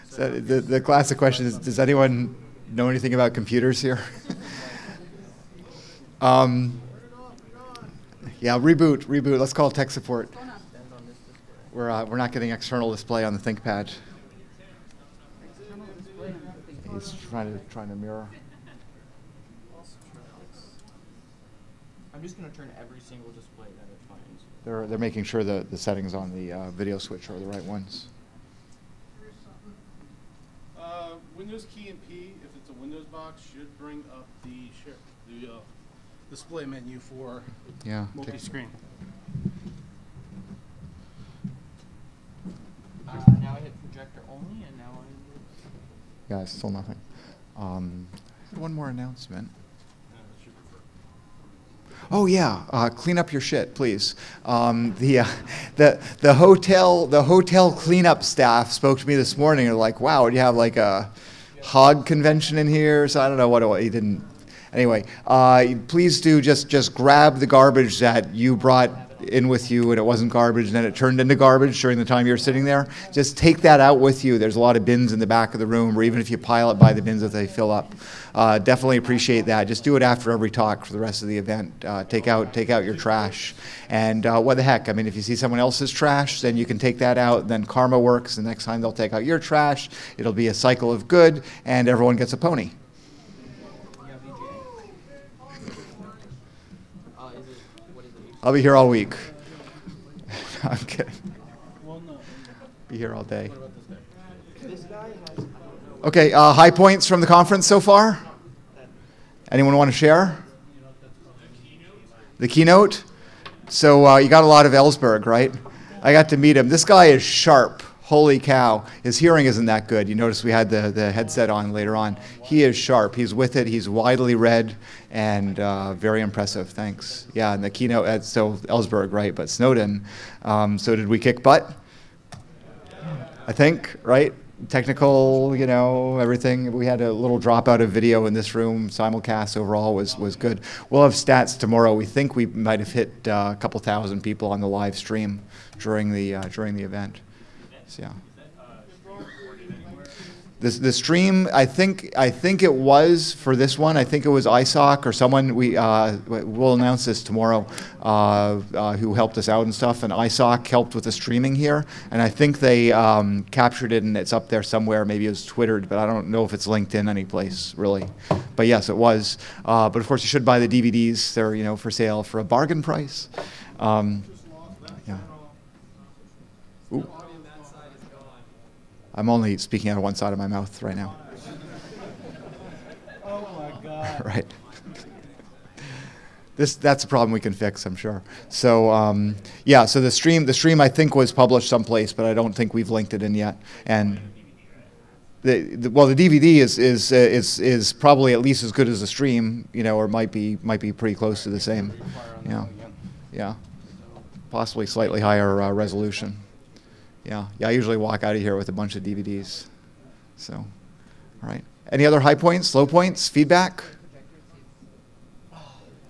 So the classic question is, does anyone know anything about computers here? Yeah, reboot. Let's call tech support. We're not getting external display on the ThinkPad. He's trying to mirror. I'm just going to turn every single display that it finds. They're making sure the settings on the video switch are the right ones. Windows key and P, if it's a Windows box, should bring up the display menu for multi-screen. Now I hit projector only, and now I. Yeah, it's still nothing. One more announcement. Oh yeah, clean up your shit, please. The hotel cleanup staff spoke to me this morning. They're like, "Wow, do you have like a hog convention in here?" So I don't know what he didn't. Anyway, please do just grab the garbage that you brought in with you and it wasn't garbage and then it turned into garbage during the time you were sitting there. Just take that out with you. There's a lot of bins in the back of the room, or even if you pile it by the bins if they fill up. Definitely appreciate that. Just do it after every talk for the rest of the event. Take out your trash. And what the heck, I mean, if you see someone else's trash, then you can take that out, then karma works. The next time they'll take out your trash. It'll be a cycle of good and everyone gets a pony. I'll be here all week. I'm kidding. Well, no. Be here all day. Okay, high points from the conference so far? Anyone want to share? The keynote? So you got a lot of Ellsberg, right? I got to meet him. This guy is sharp. Holy cow. His hearing isn't that good. You notice we had the headset on later on. He is sharp. He's with it. He's widely read and very impressive. Thanks. Yeah, and the keynote, so Ellsberg, right, but Snowden. So did we kick butt? I think, right? Technical, you know, everything. We had a little dropout of video in this room. Simulcast overall was good. We'll have stats tomorrow. We think we might have hit a couple thousand people on the live stream during the event. So, yeah. The stream, I think it was for this one. I think it was ISOC or someone. We'll announce this tomorrow. Who helped us out and stuff. And ISOC helped with the streaming here. And I think they captured it and it's up there somewhere. Maybe it was Twittered, but I don't know if it's linked in any place really. But yes, it was. But of course, you should buy the DVDs. They're for sale for a bargain price. Yeah. Ooh. I'm only speaking out of one side of my mouth right now. Oh my God. Right. That's a problem we can fix, I'm sure. So yeah, so the stream I think was published someplace, but I don't think we've linked it in yet. And the DVD is probably at least as good as the stream, or might be pretty close to the same. Yeah. Possibly slightly higher resolution. Yeah, I usually walk out of here with a bunch of DVDs. So, all right. Any other high points, low points, feedback?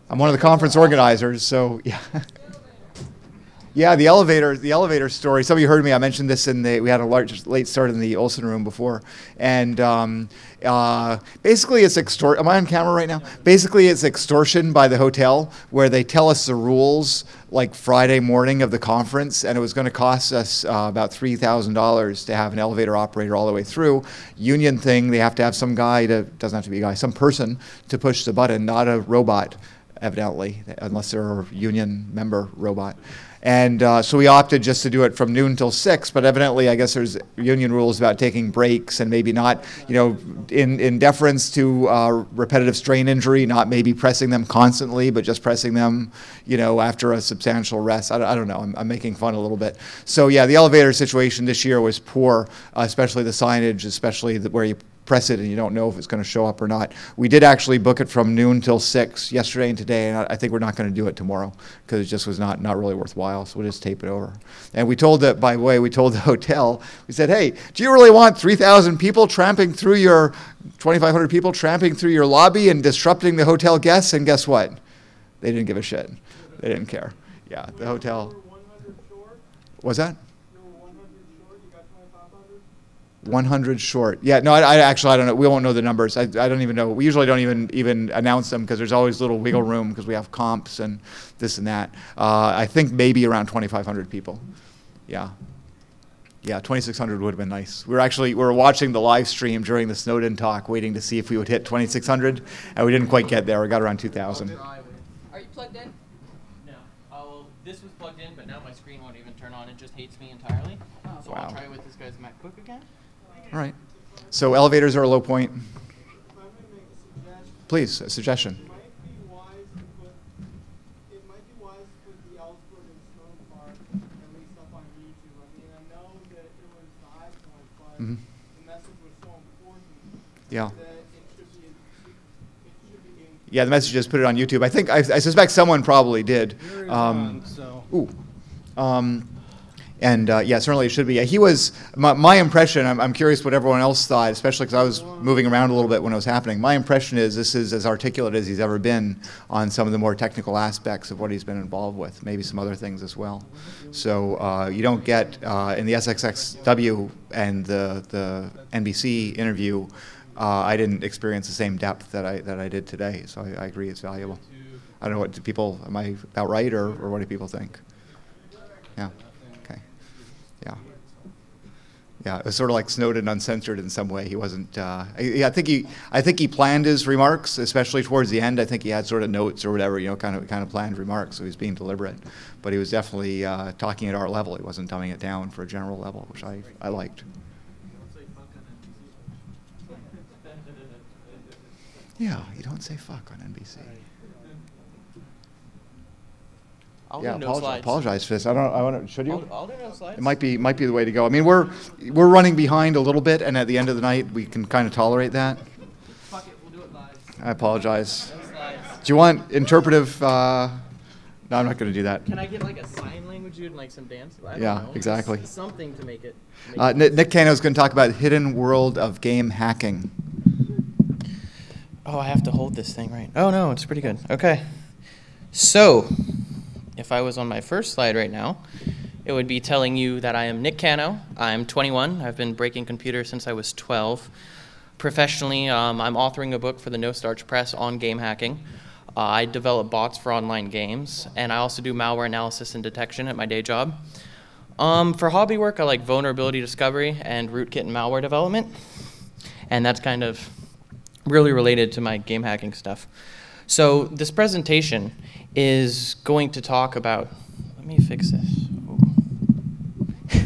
I'm one of the conference organizers, so yeah. Yeah, the elevator story. Some of you heard me. I mentioned this we had a late start in the Olsen room before, and basically it's extortion. Am I on camera right now? Basically, it's extortion by the hotel where they tell us the rules like Friday morning of the conference, and it was going to cost us about $3,000 to have an elevator operator all the way through. Union thing, they have to have some guy doesn't have to be a guy, some person to push the button, not a robot, evidently, unless they're a union member robot. And so we opted just to do it from noon till 6, but evidently I guess there's union rules about taking breaks and maybe not, in deference to repetitive strain injury, not maybe pressing them constantly, but just pressing them, after a substantial rest. I don't know, I'm making fun a little bit. So yeah, the elevator situation this year was poor, especially the signage, especially where you press it and you don't know if it's going to show up or not. We did actually book it from noon till 6 yesterday and today, and I think we're not going to do it tomorrow because it just was not really worthwhile, so we'll just tape it over. And we told the hotel, we said, hey, do you really want 3,000 people tramping through 2,500 people tramping through your lobby and disrupting the hotel guests? And guess what? They didn't give a shit. They didn't care. Yeah, the hotel. Was that? 100 short. Yeah, no, I actually don't know. We won't know the numbers. I don't even know. We usually don't even announce them because there's always little wiggle room because we have comps and this and that. I think maybe around 2,500 people. Yeah. Yeah, 2,600 would have been nice. We were watching the live stream during the Snowden talk, waiting to see if we would hit 2,600, and we didn't quite get there. We got around 2,000. Are you plugged in? No. Well, this was plugged in, but now my screen won't even turn on. It just hates me entirely. So wow. I'll try it with this guy's MacBook again. All right. So elevators are a low point. Please, a suggestion. It might be wise to put the Ellsberg and Snowden part at least up on YouTube. I mean, I know that it was the high point, but the message was so important Yeah. that it should be Yeah, the message is put it on YouTube. I suspect someone probably did. And yeah, certainly it should be. He was, my impression, I'm curious what everyone else thought, especially because I was moving around a little bit when it was happening. My impression is this is as articulate as he's ever been on some of the more technical aspects of what he's been involved with, maybe some other things as well. So you don't get, in the SXXW and the NBC interview, I didn't experience the same depth that I did today, so I agree it's valuable. I don't know, what do people, am I about right, or what do people think? Yeah. Yeah. Yeah, it was sort of like Snowden uncensored in some way. He wasn't. I think he planned his remarks, especially towards the end. I think he had sort of notes or whatever, kind of planned remarks. So he was being deliberate, but he was definitely talking at our level. He wasn't dumbing it down for a general level, which I liked. Yeah, you don't say fuck on NBC. I'll Yeah, do no slides. apologize for this. I don't. Should you? I'll do no slides. It might be the way to go. I mean, we're running behind a little bit, and at the end of the night, we can kind of tolerate that. Fuck it, we'll do it live. I apologize. No slides. Do you want interpretive? No, I'm not going to do that. Can I get like a sign language and like some dance? I don't Yeah, know. exactly. Something to make it. Nick Cano is going to talk about hidden world of game hacking. Oh, I have to hold this thing right. Oh no, it's pretty good. Okay. So, if I was on my first slide right now, it would be telling you that I am Nick Cano. I'm 21. I've been breaking computers since I was 12. Professionally, I'm authoring a book for the No Starch Press on game hacking. I develop bots for online games, and I also do malware analysis and detection at my day job. For hobby work, I like vulnerability discovery and rootkit and malware development, and that's kind of really related to my game hacking stuff. So this presentation is going to talk about, let me fix this.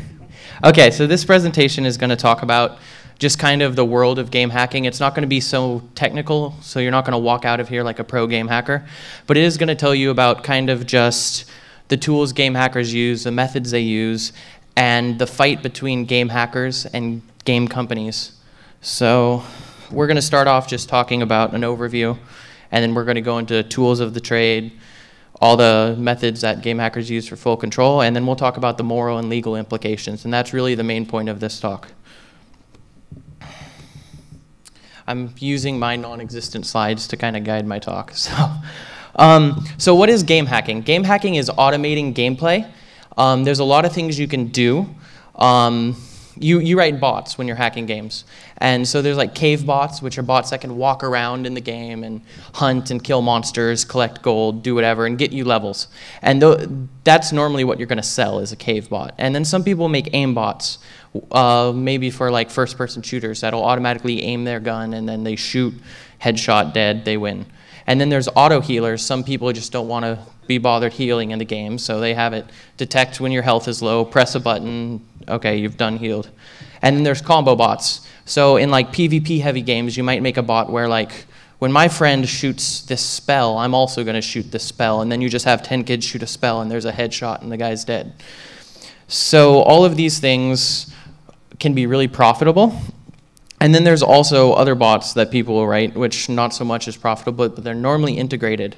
Okay, so this presentation is going to talk about just kind of the world of game hacking. It's not going to be so technical, so you're not going to walk out of here like a pro game hacker, but it is going to tell you about kind of just the tools game hackers use, the methods they use, and the fight between game hackers and game companies. So we're going to start off just talking about an overview, and then we're going to go into tools of the trade, all the methods that game hackers use for full control, and then we'll talk about the moral and legal implications, and that's really the main point of this talk. I'm using my non-existent slides to kind of guide my talk. So what is game hacking? Game hacking is automating gameplay. There's a lot of things you can do. You write bots when you're hacking games. And so there's like cave bots, which are bots that can walk around in the game and hunt and kill monsters, collect gold, do whatever, and get you levels. And that's normally what you're going to sell is a cave bot. And then some people make aim bots, maybe for like first-person shooters that'll automatically aim their gun and then they shoot, headshot, dead, they win. And then there's auto healers. Some people just don't want to be bothered healing in the game, so they have it detect when your health is low, press a button, okay, you've done healed. And then there's combo bots. So in like PvP heavy games, you might make a bot where like, when my friend shoots this spell, I'm also going to shoot this spell, and then you just have 10 kids shoot a spell and there's a headshot and the guy's dead. So all of these things can be really profitable. And then there's also other bots that people will write, which not so much is profitable, but they're normally integrated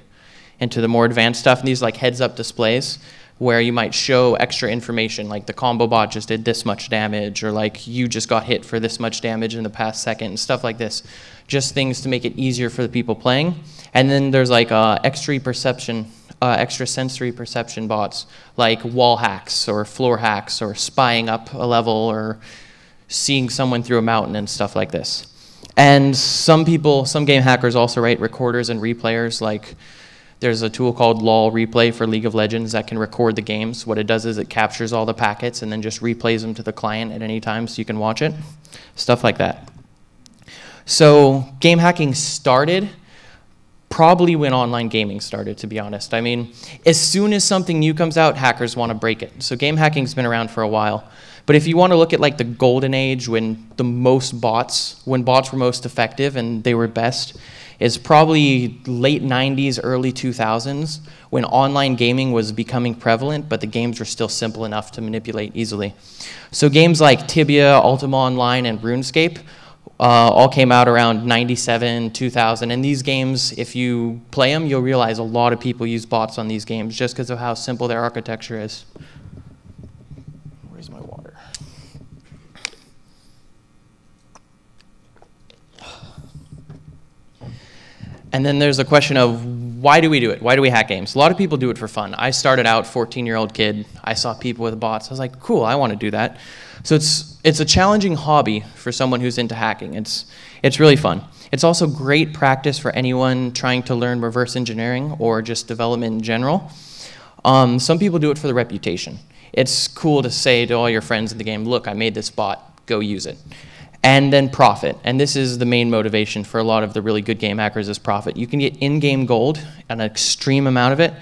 into the more advanced stuff. And these like heads-up displays where you might show extra information, like the combo bot just did this much damage, or like you just got hit for this much damage in the past second, and stuff like this. Just things to make it easier for the people playing. And then there's like extra sensory perception bots, like wall hacks or floor hacks or spying up a level or seeing someone through a mountain and stuff like this. And some game hackers also write recorders and replayers. Like there's a tool called LOL Replay for League of Legends that can record the games. What it does is it captures all the packets and then just replays them to the client at any time so you can watch it. Stuff like that. So game hacking started probably when online gaming started, to be honest. I mean, as soon as something new comes out, hackers want to break it. So game hacking's been around for a while. But if you want to look at like the golden age when bots were most effective and they were best, is probably late 90s, early 2000s, when online gaming was becoming prevalent, but the games were still simple enough to manipulate easily. So games like Tibia, Ultima Online, and RuneScape all came out around 97, 2000, and these games, if you play them, you'll realize a lot of people use bots on these games just because of how simple their architecture is. Where's my water? And then there's the question of why do we do it? Why do we hack games? A lot of people do it for fun. I started out 14-year-old kid. I saw people with bots. I was like, cool, I want to do that. So it's a challenging hobby for someone who's into hacking. It's really fun. It's also great practice for anyone trying to learn reverse engineering or just development in general. Some people do it for the reputation. It's cool to say to all your friends in the game, look, I made this bot. go use it. And then profit, and this is the main motivation for a lot of the really good game hackers is profit. You can get in-game gold, an extreme amount of it,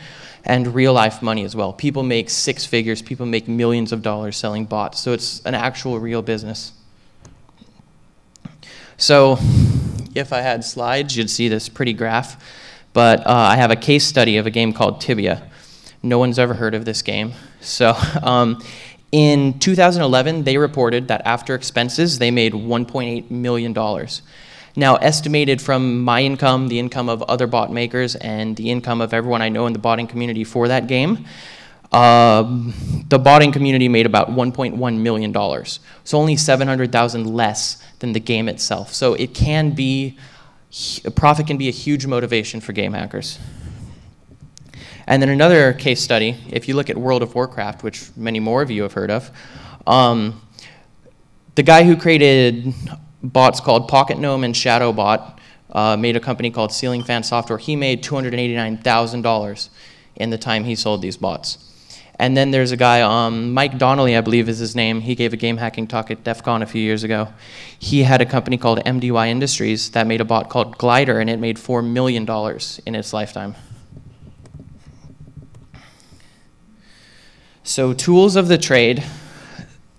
and real-life money as well. People make six figures, people make millions of dollars selling bots, so it's an actual real business. So if I had slides, you'd see this pretty graph, but I have a case study of a game called Tibia. No one's ever heard of this game. So in 2011, they reported that after expenses, they made $1.8 million. Now, estimated from my income, the income of other bot makers, and the income of everyone I know in the botting community for that game, the botting community made about $1.1 million. So only $700,000 less than the game itself. So it can be, profit can be a huge motivation for game hackers. And then another case study, if you look at World of Warcraft, which many more of you have heard of, the guy who created bots called Pocket Gnome and Shadowbot made a company called Ceiling Fan Software. He made $289,000 in the time he sold these bots. And then there's a guy, Mike Donnelly, I believe is his name. He gave a game hacking talk at DEF CON a few years ago. He had a company called MDY Industries that made a bot called Glider, and it made $4 million in its lifetime. So tools of the trade.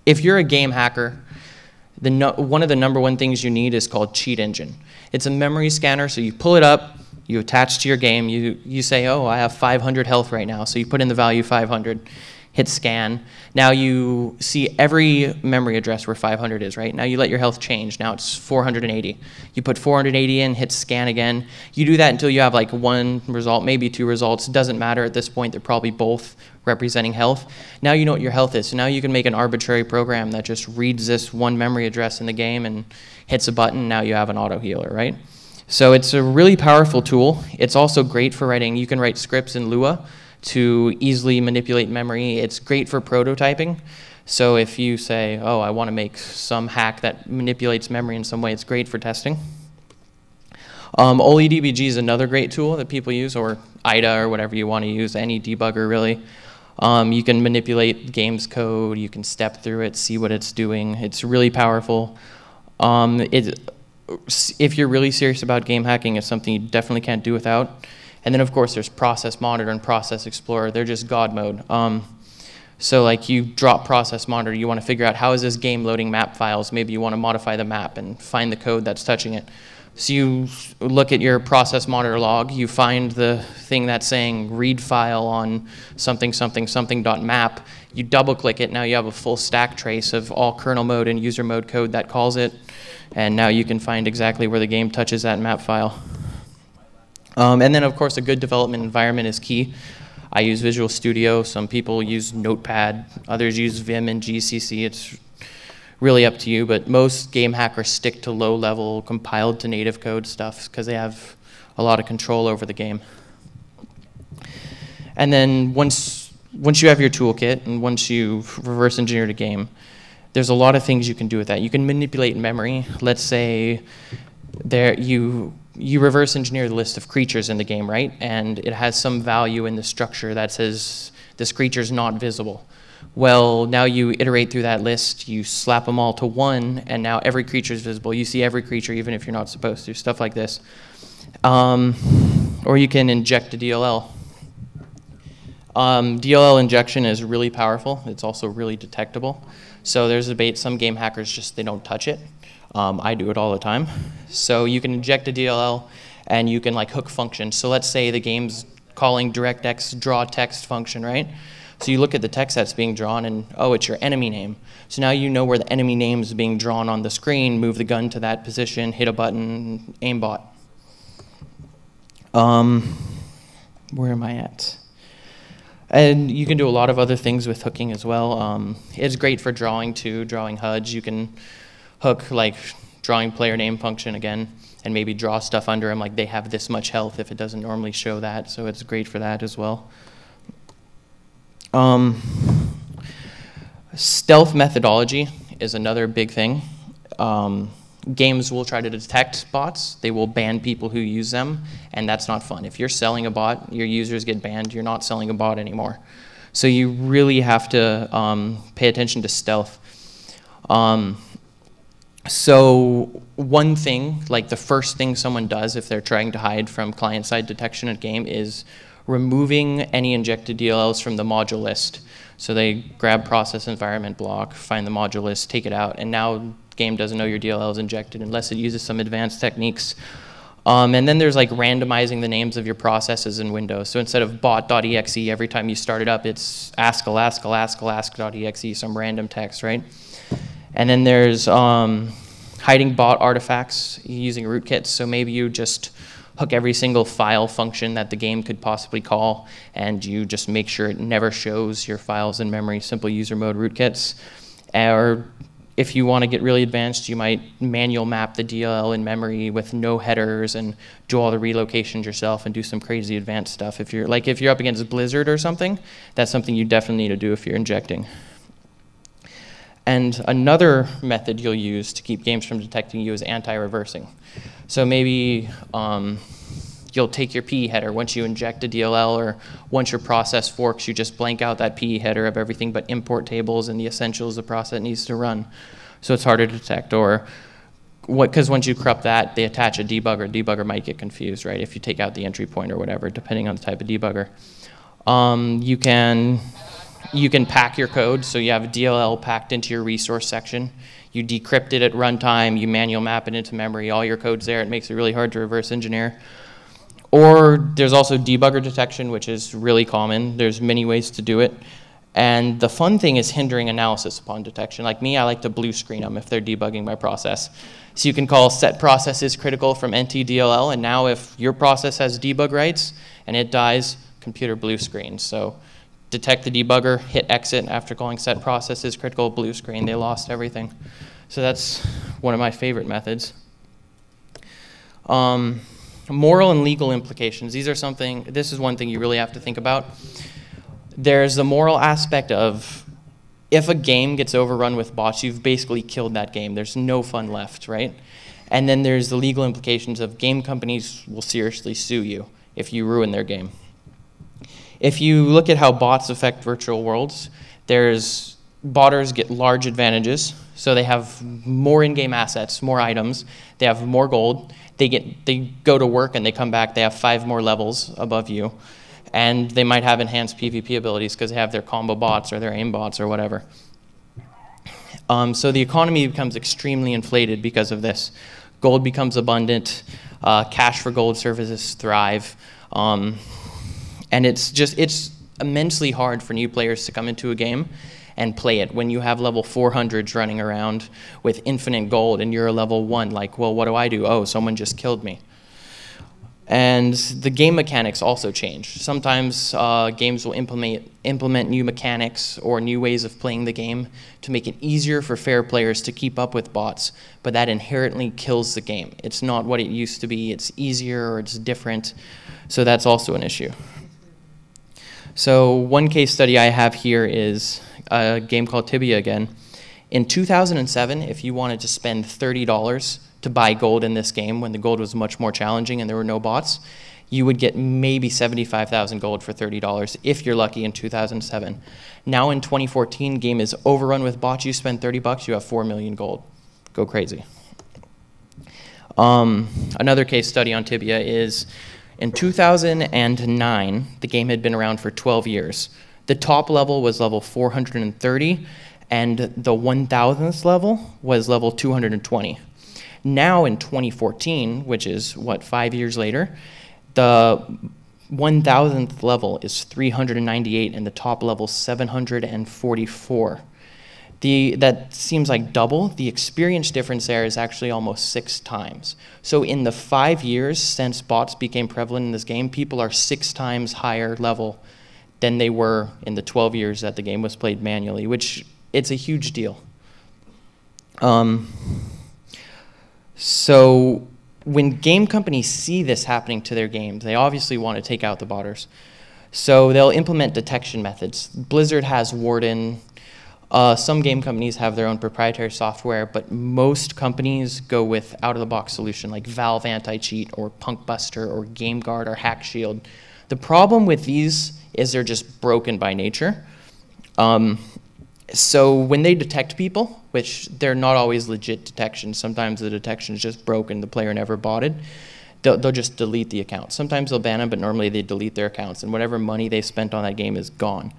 If you're a game hacker, one of the #1 things you need is called Cheat Engine. It's a memory scanner, so you pull it up, you attach to your game, you say, oh, I have 500 health right now, so you put in the value 500, hit scan. Now you see every memory address where 500 is, right? Now you let your health change, now it's 480. You put 480 in, hit scan again. You do that until you have like 1 result, maybe 2 results, doesn't matter at this point, they're probably both representing health. Now you know what your health is, so now you can make an arbitrary program that just reads this one memory address in the game and hits a button, now you have an auto healer, right? So it's a really powerful tool. It's also great for writing, you can write scripts in Lua to easily manipulate memory. It's great for prototyping. So if you say, oh, I want to make some hack that manipulates memory in some way, it's great for testing. OLEDBG is another great tool that people use, or IDA or whatever you want to use, any debugger really. You can manipulate game's code, you can step through it, see what it's doing. It's really powerful. If you're really serious about game hacking, it's something you definitely can't do without. And then of course there's Process Monitor and Process Explorer. They're just God mode. So like you drop Process Monitor, you want to figure out how is this game loading map files. Maybe you want to modify the map and find the code that's touching it. So you look at your Process Monitor log, you find the thing that's saying read file on something something something.map. You double click it, now you have a full stack trace of all kernel mode and user mode code that calls it. And now you can find exactly where the game touches that map file. And then of course a good development environment is key. I use Visual Studio, some people use Notepad, others use Vim and GCC. It's really up to you, but most game hackers stick to low-level compiled to native code stuff because they have a lot of control over the game. And then once you have your toolkit and once you've reverse engineered a game, there's a lot of things you can do with that. You can manipulate memory. Let's say you reverse engineer the list of creatures in the game, right? And it has some value in the structure that says this creature's not visible. Well, now you iterate through that list, you slap them all to 1, and now every creature is visible. You see every creature even if you're not supposed to, stuff like this. Or you can inject a DLL. DLL injection is really powerful. It's also really detectable. So there's a debate, some game hackers just, they don't touch it. I do it all the time. So you can inject a DLL and you can like hook functions. So let's say the game's calling DirectX draw text function, right? So you look at the text that's being drawn and, oh, it's your enemy name. So now you know where the enemy name is being drawn on the screen, move the gun to that position, hit a button, aimbot. Where am I at? And you can do a lot of other things with hooking as well. It's great for drawing too, drawing HUDs. You can hook like drawing player name function again and maybe draw stuff under them like they have this much health if it doesn't normally show that. So it's great for that as well. Stealth methodology is another big thing. Games will try to detect bots. They will ban people who use them, and that's not fun. If you're selling a bot, your users get banned, you're not selling a bot anymore. So you really have to pay attention to stealth. So one thing, like the first thing someone does if they're trying to hide from client-side detection at game is removing any injected DLLs from the module list. So they grab process environment block, find the module list, take it out, and now game doesn't know your DLL is injected unless it uses some advanced techniques. And then there's like randomizing the names of your processes in Windows. So instead of bot.exe, every time you start it up, it's ask.exe, some random text, right? And then there's hiding bot artifacts using rootkits. So maybe you just hook every single file function that the game could possibly call, and you just make sure it never shows your files in memory, simple user mode rootkits. Or if you want to get really advanced, you might manual map the DLL in memory with no headers and do all the relocations yourself and do some crazy advanced stuff. If you're up against Blizzard or something, that's something you definitely need to do if you're injecting. And another method you'll use to keep games from detecting you is anti-reversing. So maybe you'll take your PE header once you inject a DLL, or once your process forks, you just blank out that PE header of everything but import tables and the essentials the process needs to run. So it's harder to detect. Or because once you corrupt that, they attach a debugger. Debugger might get confused, right, if you take out the entry point or whatever, depending on the type of debugger. You can pack your code, so you have a DLL packed into your resource section. You decrypt it at runtime, you manual map it into memory, all your code's there. It makes it really hard to reverse engineer. Or there's also debugger detection, which is really common. There's many ways to do it. And the fun thing is hindering analysis upon detection. Like me, I like to blue screen them if they're debugging my process. So you can call set process is critical from NTDLL, and now if your process has debug rights and it dies, computer blue screen. So detect the debugger, hit exit after calling set process is critical, blue screen, they lost everything. So that's one of my favorite methods. Moral and legal implications. This is one thing you really have to think about. There's the moral aspect of if a game gets overrun with bots, you've basically killed that game. There's no fun left, right? And then there's the legal implications of game companies will seriously sue you if you ruin their game. If you look at how bots affect virtual worlds, botters get large advantages. So they have more in-game assets, more items. They have more gold. They go to work and they come back. They have 5 more levels above you. And they might have enhanced PvP abilities because they have their combo bots or their aim bots or whatever. So the economy becomes extremely inflated because of this. Gold becomes abundant. Cash for gold services thrive. And it's immensely hard for new players to come into a game and play it when you have level 400s running around with infinite gold and you're a level 1. Like, well, what do I do? Oh, someone just killed me. And the game mechanics also change. Sometimes games will implement new mechanics or new ways of playing the game to make it easier for fair players to keep up with bots, but that inherently kills the game. It's not what it used to be. It's easier or it's different. So that's also an issue. So one case study I have here is a game called Tibia again. In 2007, if you wanted to spend $30 to buy gold in this game when the gold was much more challenging and there were no bots, you would get maybe 75,000 gold for $30 if you're lucky in 2007. Now in 2014, game is overrun with bots. You spend $30, you have 4 million gold. Go crazy. Another case study on Tibia is in 2009, the game had been around for 12 years. The top level was level 430, and the 1,000th level was level 220. Now in 2014, which is, 5 years later, the 1,000th level is 398, and the top level 744. That seems like double. The experience difference there is actually almost 6 times. So in the 5 years since bots became prevalent in this game, people are 6 times higher level than they were in the 12 years that the game was played manually, which it's a huge deal. So when game companies see this happening to their games, they obviously want to take out the botters. So they'll implement detection methods. Blizzard has Warden. Some game companies have their own proprietary software, but most companies go with out-of-the-box solution like Valve Anti-Cheat or Punkbuster or GameGuard or Hack Shield. The problem with these is they're just broken by nature. So when they detect people, which they're not always legit detections. Sometimes the detection is just broken, the player never bought it. They'll just delete the account. Sometimes they'll ban them, but normally they delete their accounts, and whatever money they spent on that game is gone.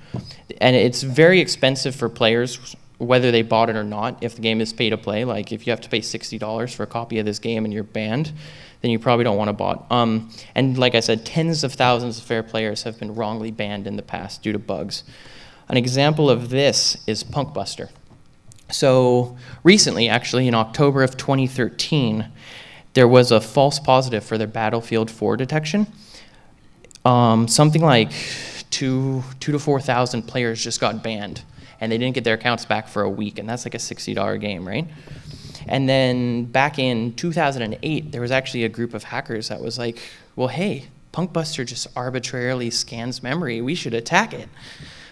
And it's very expensive for players, whether they bought it or not, if the game is pay to play. Like if you have to pay $60 for a copy of this game and you're banned, then you probably don't want to bought. And like I said, tens of thousands of fair players have been wrongly banned in the past due to bugs. An example of this is Punkbuster. So recently, actually in October of 2013, there was a false positive for their Battlefield 4 detection. Something like 2,000 to 4,000 players just got banned, and they didn't get their accounts back for a week, and that's like a $60 game, right? And then back in 2008, there was actually a group of hackers that was like, well, hey, Punkbuster just arbitrarily scans memory. We should attack it.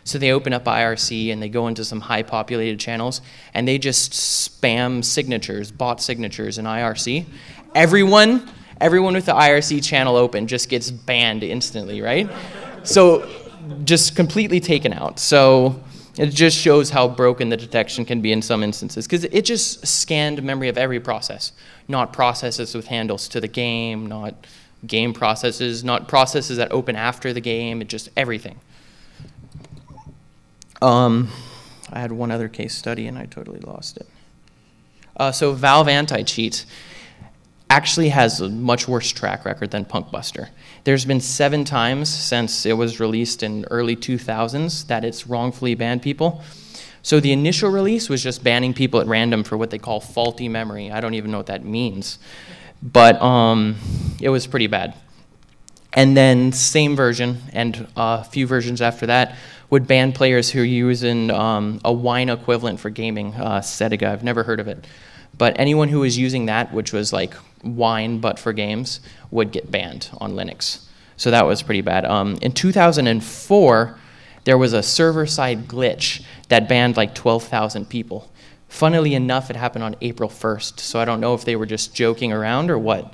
So they open up IRC and they go into some high populated channels and they just spam signatures, bot signatures in IRC. Everyone with the IRC channel open just gets banned instantly, right? So just completely taken out. So it just shows how broken the detection can be in some instances, because it just scanned memory of every process, not processes with handles to the game, not game processes, not processes that open after the game, it just everything. I had one other case study and I totally lost it. So Valve Anti-Cheat actually has a much worse track record than Punkbuster. There's been 7 times since it was released in early 2000s that it's wrongfully banned people. So the initial release was just banning people at random for what they call faulty memory. I don't even know what that means, but it was pretty bad. And then same version and a few versions after that would ban players who are using a wine equivalent for gaming, Sediga. I've never heard of it. But anyone who was using that, which was like wine but for games, would get banned on Linux. So that was pretty bad. In 2004, there was a server-side glitch that banned like 12,000 people. Funnily enough, it happened on April 1st, so I don't know if they were just joking around or what.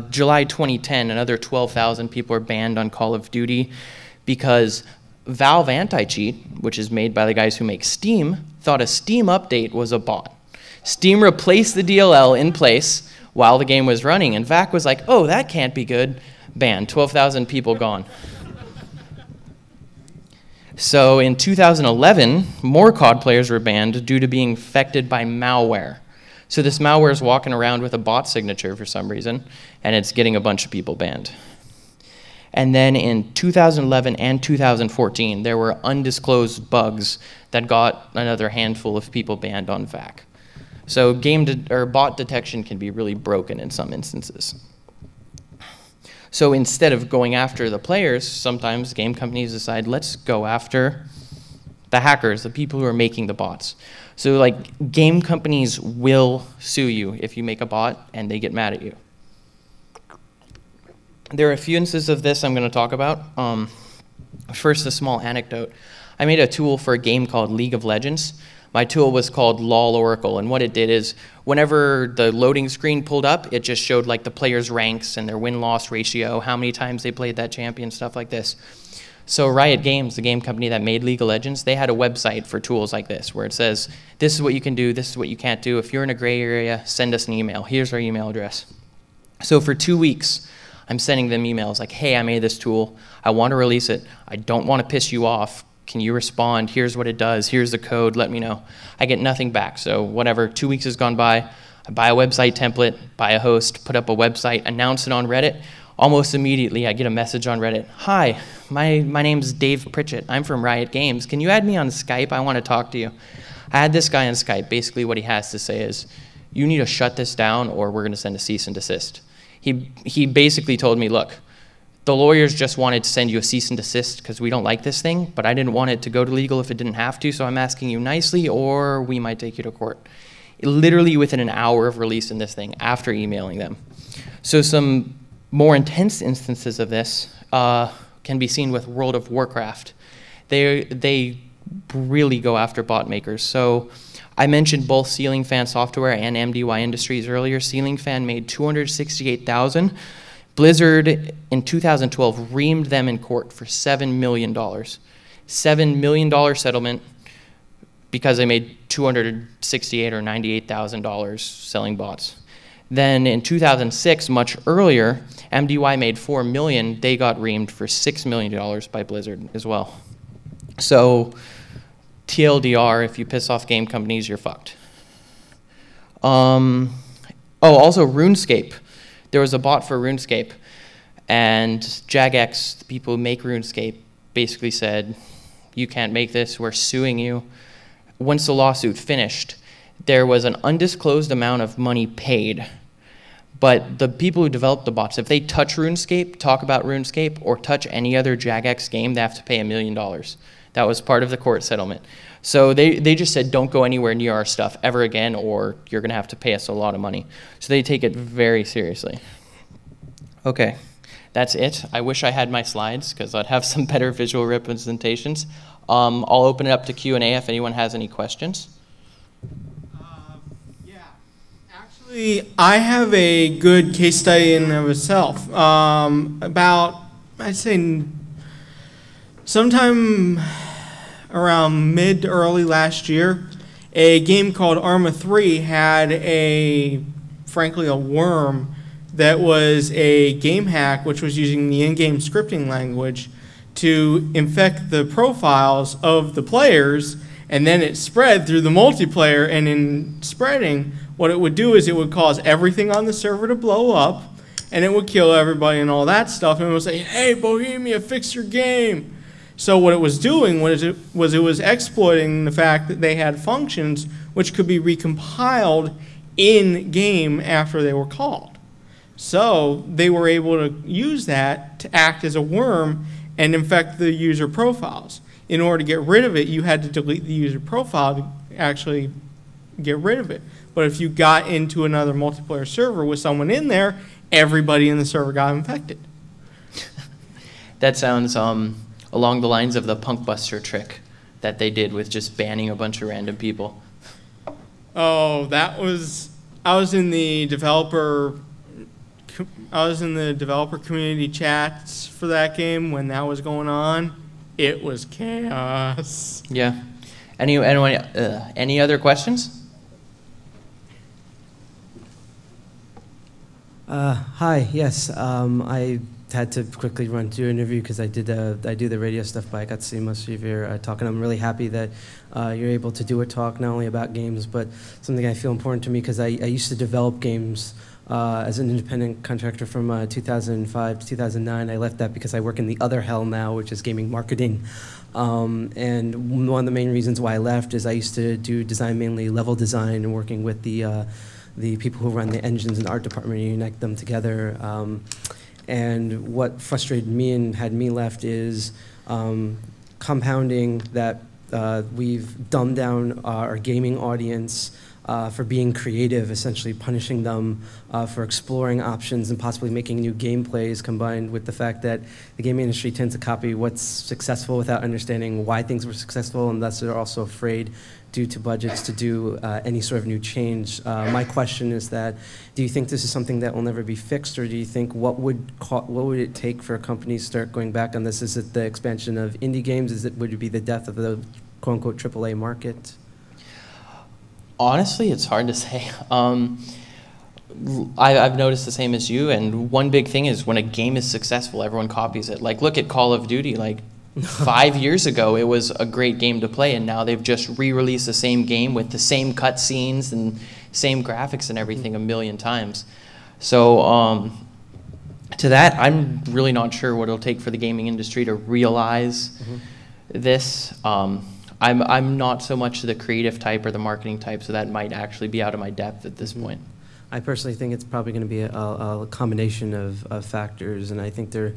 July 2010, another 12,000 people were banned on Call of Duty because Valve Anti-Cheat, which is made by the guys who make Steam, thought a Steam update was a bot. Steam replaced the DLL in place while the game was running, and VAC was like, oh, that can't be good. Banned, 12,000 people gone. So in 2011, more COD players were banned due to being infected by malware. So this malware is walking around with a bot signature for some reason, and it's getting a bunch of people banned. And then in 2011 and 2014, there were undisclosed bugs that got another handful of people banned on VAC. So bot detection can be really broken in some instances. So instead of going after the players, sometimes game companies decide, let's go after the hackers, the people who are making the bots. So like game companies will sue you if you make a bot and they get mad at you. There are a few instances of this I'm going to talk about. First, a small anecdote. I made a tool for a game called League of Legends. My tool was called LOL Oracle, and what it did is whenever the loading screen pulled up, it just showed like the players' ranks and their win-loss ratio, how many times they played that champion, stuff like this. So Riot Games, the game company that made League of Legends, they had a website for tools like this where it says, this is what you can do, this is what you can't do. If you're in a gray area, send us an email. Here's our email address. So for 2 weeks, I'm sending them emails like, hey, I made this tool. I want to release it. I don't want to piss you off. Can you respond? Here's what it does. Here's the code. Let me know. I get nothing back. So whatever, 2 weeks has gone by. I buy a website template, buy a host, put up a website, announce it on Reddit. Almost immediately, I get a message on Reddit. Hi, my name's Dave Pritchett. I'm from Riot Games. Can you add me on Skype? I want to talk to you. I had this guy on Skype. Basically, what he has to say is, you need to shut this down or we're going to send a cease and desist. He basically told me, look, the lawyers just wanted to send you a cease and desist because we don't like this thing, but I didn't want it to go to legal if it didn't have to, so I'm asking you nicely or we might take you to court. Literally within an hour of releasing this thing after emailing them. So some more intense instances of this can be seen with World of Warcraft. They really go after bot makers. So I mentioned both Ceiling Fan Software and MDY Industries earlier. Ceiling Fan made $268,000. Blizzard in 2012 reamed them in court for $7 million. $7 million settlement. because they made $268,000 or $98,000 selling bots. Then in 2006, much earlier, MDY made $4 million. They got reamed for $6 million by Blizzard as well. So TLDR, if you piss off game companies, you're fucked. Oh, also RuneScape. There was a bot for RuneScape, and Jagex, the people who make RuneScape, basically said, you can't make this, we're suing you. Once the lawsuit finished, there was an undisclosed amount of money paid, but the people who developed the bots, if they touch RuneScape, talk about RuneScape, or touch any other Jagex game, they have to pay $1 million. That was part of the court settlement. So they just said, don't go anywhere near our stuff ever again, or you're going to have to pay us a lot of money. So they take it very seriously. Okay, that's it. I wish I had my slides, because I'd have some better visual representations. I'll open it up to Q&A if anyone has any questions. Actually, I have a good case study in and of itself. About, I'd say, sometime around mid to early last year, a game called Arma 3 had frankly, a worm that was a game hack, which was using the in-game scripting language to infect the profiles of the players, and then it spread through the multiplayer, and in spreading, what it would do is it would cause everything on the server to blow up, and it would kill everybody and all that stuff, and it would say, hey, Bohemia, fix your game. So what it was doing was it was exploiting the fact that they had functions which could be recompiled in-game after they were called. So they were able to use that to act as a worm and infect the user profiles. In order to get rid of it, you had to delete the user profile to actually get rid of it. But if you got into another multiplayer server with someone in there, everybody in the server got infected. That sounds along the lines of the Punkbuster trick that they did with just banning a bunch of random people. Oh, that was, I was in the developer community chats for that game when that was going on. It was chaos. Yeah. Any other questions? Hi. Yes. I had to quickly run to your interview because I do the radio stuff, but I got to see most of your talk, and I'm really happy that you're able to do a talk not only about games, but something I feel important to me because I used to develop games as an independent contractor from 2005 to 2009. I left that because I work in the other hell now, which is gaming marketing. And one of the main reasons why I left is I used to do design, mainly level design, and working with the people who run the engines and art department and unite them together. And what frustrated me and had me left is compounding that we've dumbed down our gaming audience for being creative, essentially punishing them for exploring options and possibly making new gameplays, combined with the fact that the gaming industry tends to copy what's successful without understanding why things were successful, and thus they're also afraid, due to budgets, to do any sort of new change. My question is that, do you think this is something that will never be fixed, or do you think what would it take for companies to start going back on this? Is it the expansion of indie games? Would it be the death of the quote-unquote AAA market? Honestly, it's hard to say. I've noticed the same as you, and one big thing is when a game is successful, everyone copies it. Like, look at Call of Duty. Like, 5 years ago, it was a great game to play, and now they've just re-released the same game with the same cutscenes and same graphics and everything a million times. So to that, I'm really not sure what it'll take for the gaming industry to realize this. I'm not so much the creative type or the marketing type, so that might actually be out of my depth at this point. I personally think it's probably going to be a combination of factors, and I think they're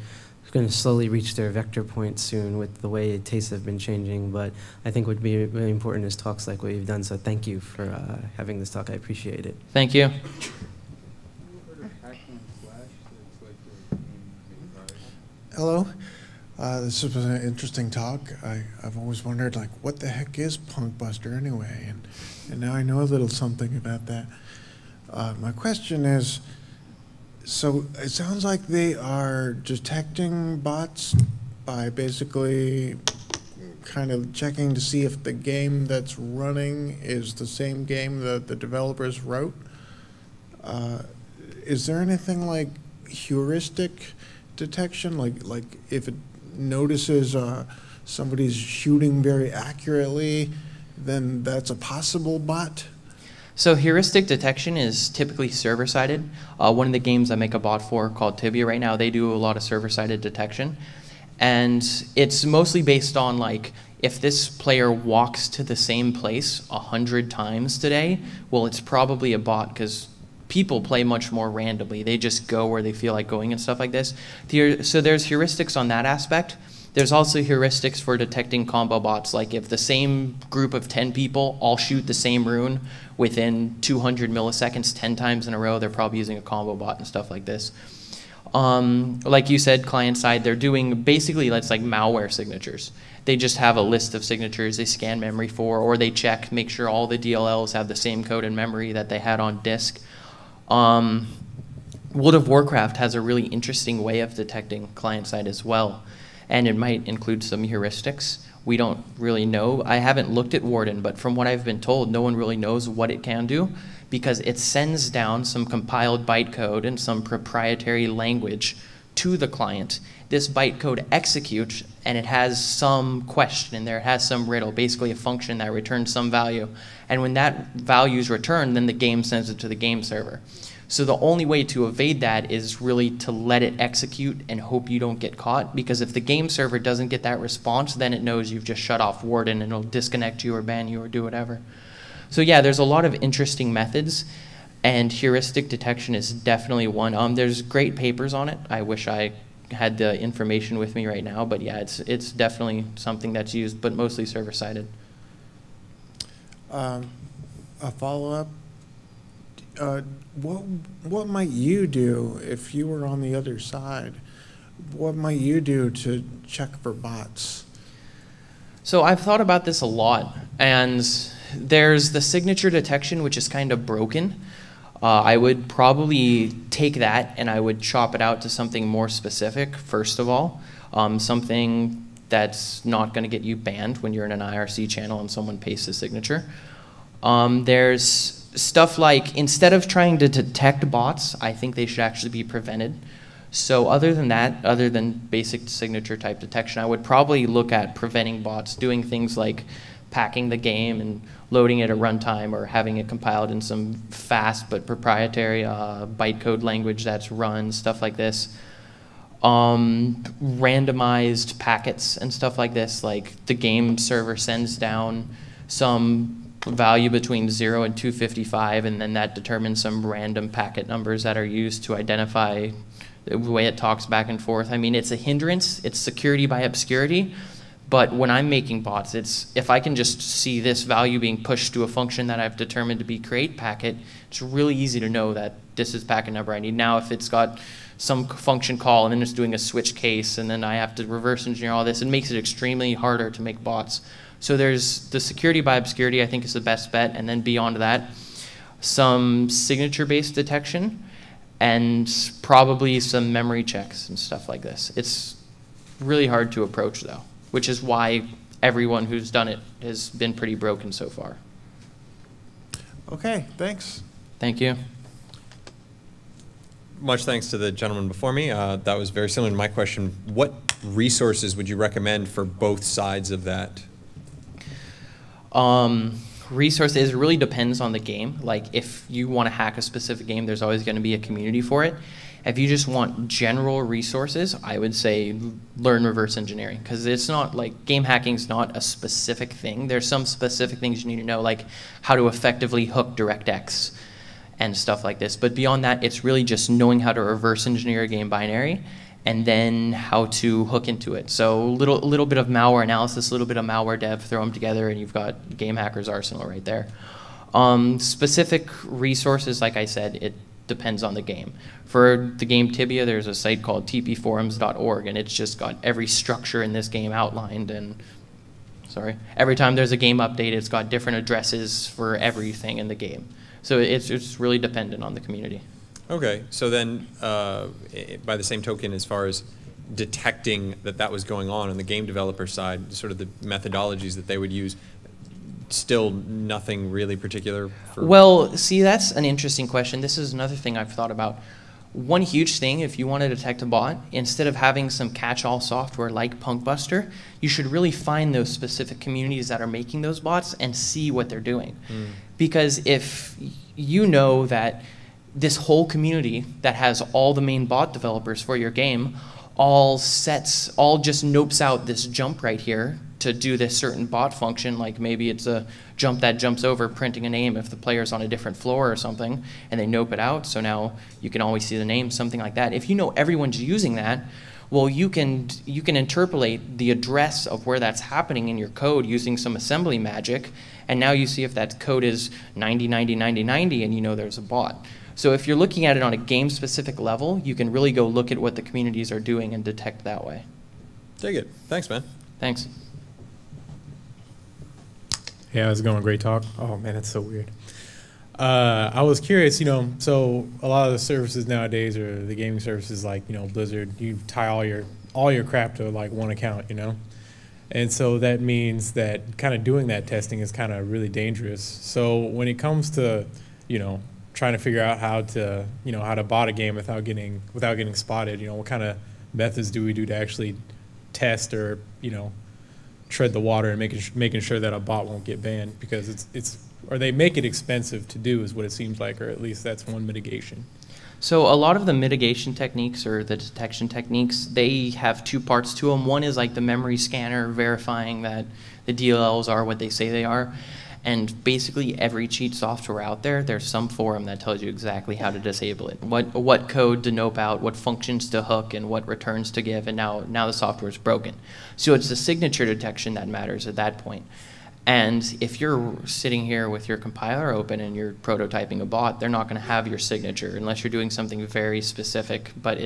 going to slowly reach their vector point soon with the way tastes have been changing. But I think what would be really important is talks like what you've done, so thank you for having this talk. I appreciate it. Thank you. Hello. This was an interesting talk. I've always wondered, like, what the heck is Punkbuster anyway? And now I know a little something about that. My question is, so it sounds like they are detecting bots by basically kind of checking to see if the game that's running is the same game that the developers wrote. Is there anything like heuristic detection, like if it notices somebody's shooting very accurately, then that's a possible bot? So heuristic detection is typically server-sided. One of the games I make a bot for called Tibia right now, they do a lot of server-sided detection. And it's mostly based on like, if this player walks to the same place 100 times today, well, it's probably a bot because people play much more randomly. They just go where they feel like going and stuff like this. So there's heuristics on that aspect. There's also heuristics for detecting combo bots. Like if the same group of 10 people all shoot the same rune within 200 milliseconds 10 times in a row, they're probably using a combo bot and stuff like this. Like you said, client side, they're doing basically that's like malware signatures. They just have a list of signatures they scan memory for, or they check, make sure all the DLLs have the same code in memory that they had on disk. World of Warcraft has a really interesting way of detecting client side as well, and it might include some heuristics. We don't really know. I haven't looked at Warden, but from what I've been told, no one really knows what it can do because it sends down some compiled bytecode and some proprietary language to the client. This bytecode executes and it has some question in there, it has some riddle, basically a function that returns some value. And when that value is returned, then the game sends it to the game server. So the only way to evade that is really to let it execute and hope you don't get caught, because if the game server doesn't get that response, then it knows you've just shut off Warden and it'll disconnect you or ban you or do whatever. So yeah, there's a lot of interesting methods, and heuristic detection is definitely one. There's great papers on it. I wish I had the information with me right now, but yeah, it's definitely something that's used, but mostly server-sided. A follow-up. What might you do if you were on the other side? What might you do to check for bots? So I've thought about this a lot, and there's the signature detection, which is kind of broken. I would probably take that and I would chop it out to something more specific, first of all. Something that's not going to get you banned when you're in an IRC channel and someone pastes a signature. There's stuff like, instead of trying to detect bots, I think they should actually be prevented. So other than that, other than basic signature type detection, I would probably look at preventing bots, doing things like packing the game and loading it at runtime, or having it compiled in some fast but proprietary bytecode language that's run, stuff like this. Randomized packets and stuff like this, like the game server sends down some value between 0 and 255, and then that determines some random packet numbers that are used to identify the way it talks back and forth. I mean, it's a hindrance, it's security by obscurity, but when I'm making bots, it's, if I can just see this value being pushed to a function that I've determined to be create packet, it's really easy to know that this is packet number I need. Now, if it's got some function call and then it's doing a switch case and then I have to reverse engineer all this, it makes it extremely harder to make bots. So there's the security by obscurity, I think, is the best bet, and then beyond that, some signature-based detection and probably some memory checks and stuff like this. It's really hard to approach, though, which is why everyone who's done it has been pretty broken so far. Okay, thanks. Thank you. Much thanks to the gentleman before me. That was very similar to my question. What resources would you recommend for both sides of that? Resources, it really depends on the game. Like, if you want to hack a specific game, there's always going to be a community for it. If you just want general resources, I would say learn reverse engineering, because it's not like, game hacking is not a specific thing. There's some specific things you need to know, like how to effectively hook DirectX and stuff like this. But beyond that, it's really just knowing how to reverse engineer a game binary and then how to hook into it. So a little bit of malware analysis, a little bit of malware dev, throw them together, and you've got game hacker's arsenal right there. Specific resources, like I said, it depends on the game. For the game Tibia, there's a site called tpforums.org, and it's just got every structure in this game outlined. And every time there's a game update, it's got different addresses for everything in the game. So it's really dependent on the community. Okay, so then by the same token, as far as detecting that that was going on the game developer side, sort of the methodologies that they would use, still nothing really particular for... Well, see, that's an interesting question. This is another thing I've thought about. One huge thing, if you want to detect a bot, instead of having some catch-all software like Punkbuster, you should really find those specific communities that are making those bots and see what they're doing. Because if you know that this whole community that has all the main bot developers for your game all just nopes out this jump right here to do this certain bot function, like maybe it's a jump that jumps over printing a name if the player's on a different floor or something, and they nope it out, so now you can always see the name, something like that. If you know everyone's using that, well, you can interpolate the address of where that's happening in your code using some assembly magic, and now you see if that code is 90, 90, 90, 90, and you know there's a bot. So if you're looking at it on a game-specific level, you can really go look at what the communities are doing and detect that way. Dig it. Thanks, man. Thanks. Yeah, how's it going? Great talk. Oh man, that's so weird. I was curious, so a lot of the services nowadays, or the gaming services like, Blizzard, you tie all your crap to like one account, and so that means that kind of doing that testing is kind of really dangerous. So when it comes to, trying to figure out how to bot a game without getting spotted, what kind of methods do we do to actually test or, tread the water and making sure that a bot won't get banned, because or they make it expensive to do is what it seems like, or at least that's one mitigation. So a lot of the mitigation techniques or the detection techniques, they have two parts to them. One is like the memory scanner verifying that the DLLs are what they say they are. And basically every cheat software out there, there's some forum that tells you exactly how to disable it, what code to nope out, what functions to hook, and what returns to give, and now the software is broken. So it's the signature detection that matters at that point. And if you're sitting here with your compiler open and you're prototyping a bot, they're not going to have your signature unless you're doing something very specific, but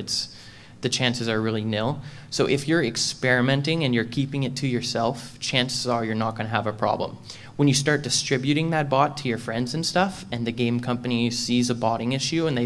the chances are really nil. So if you're experimenting and you're keeping it to yourself, chances are you're not going to have a problem. When you start distributing that bot to your friends and stuff, and the game company sees a botting issue and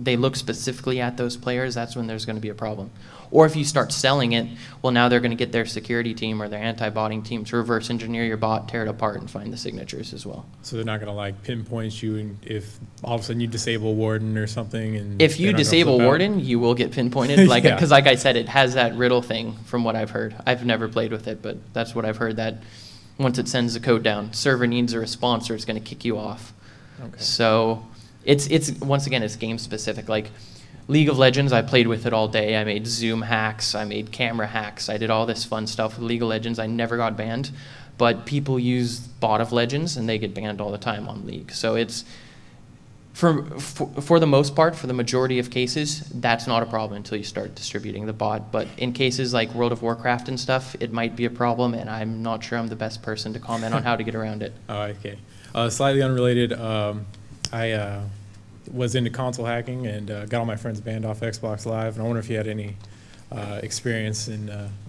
they look specifically at those players, that's when there's going to be a problem. Or if you start selling it, well, now they're going to get their security team or their anti-botting team to reverse engineer your bot, tear it apart, and find the signatures as well. So they're not going to like pinpoint you, and if all of a sudden you disable Warden or something, and if you disable Warden, you will get pinpointed. Because like I said, it has that riddle thing from what I've heard. I've never played with it, but that's what I've heard, that once it sends the code down, server needs a response or it's going to kick you off. Okay. So it's once again, it's game specific. Like League of Legends, I played with it all day. I made Zoom hacks, I made camera hacks, I did all this fun stuff with League of Legends. I never got banned, but people use Bot of Legends and they get banned all the time on League. So it's, for the most part, for the majority of cases, that's not a problem until you start distributing the bot. But in cases like World of Warcraft and stuff, it might be a problem, and I'm not sure I'm the best person to comment on how to get around it. Oh, okay. Slightly unrelated, I was into console hacking and got all my friends banned off Xbox Live, and I wonder if you had any experience in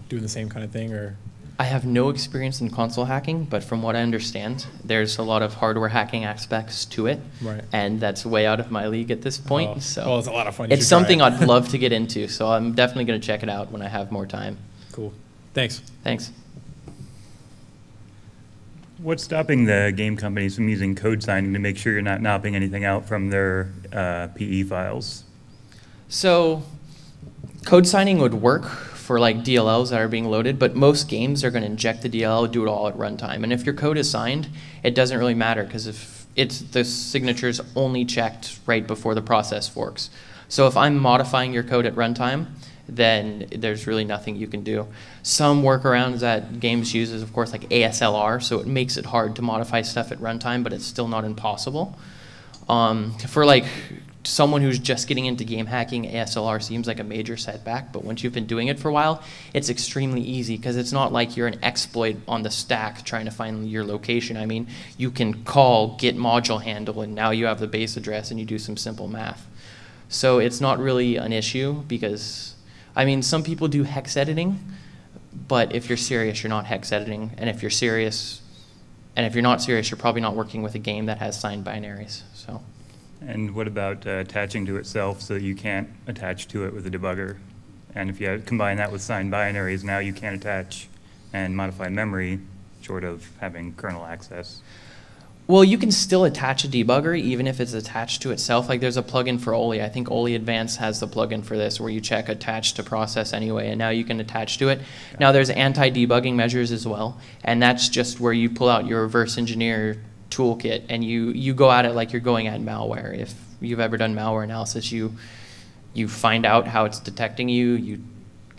doing the same kind of thing, or... I have no experience in console hacking, but from what I understand, there's a lot of hardware hacking aspects to it, right. And that's way out of my league at this point. Well, it's a lot of fun. It's something I'd love to get into, so I'm definitely going to check it out when I have more time. Cool. Thanks. Thanks. What's stopping the game companies from using code signing to make sure you're not knopping anything out from their PE files? So code signing would work for like DLLs that are being loaded, but most games are going to inject the DLL, do it all at runtime. And if your code is signed, it doesn't really matter, because if the signature's only checked right before the process forks. So if I'm modifying your code at runtime, then there's really nothing you can do. Some workarounds that games use is, of course, like ASLR, so it makes it hard to modify stuff at runtime, but it's still not impossible. For like someone who's just getting into game hacking, ASLR seems like a major setback, but once you've been doing it for a while, it's extremely easy, because it's not like you're an exploit on the stack trying to find your location. I mean, you can call git module handle, and now you have the base address, and you do some simple math. So it's not really an issue, because, I mean, some people do hex editing, but if you're serious, you're not hex editing, and if you're serious, and if you're not serious, you're probably not working with a game that has signed binaries. So. And what about attaching to itself so you can't attach to it with a debugger? And if you combine that with signed binaries, now you can't attach and modify memory short of having kernel access. Well, you can still attach a debugger even if it's attached to itself. Like there's a plugin for Oli. I think Oli Advanced has the plugin for this where you check attach to process anyway, and now you can attach to it. Yeah. Now there's anti-debugging measures as well, and that's just where you pull out your reverse engineer toolkit and you go at it like you're going at malware. If you've ever done malware analysis, you find out how it's detecting you, you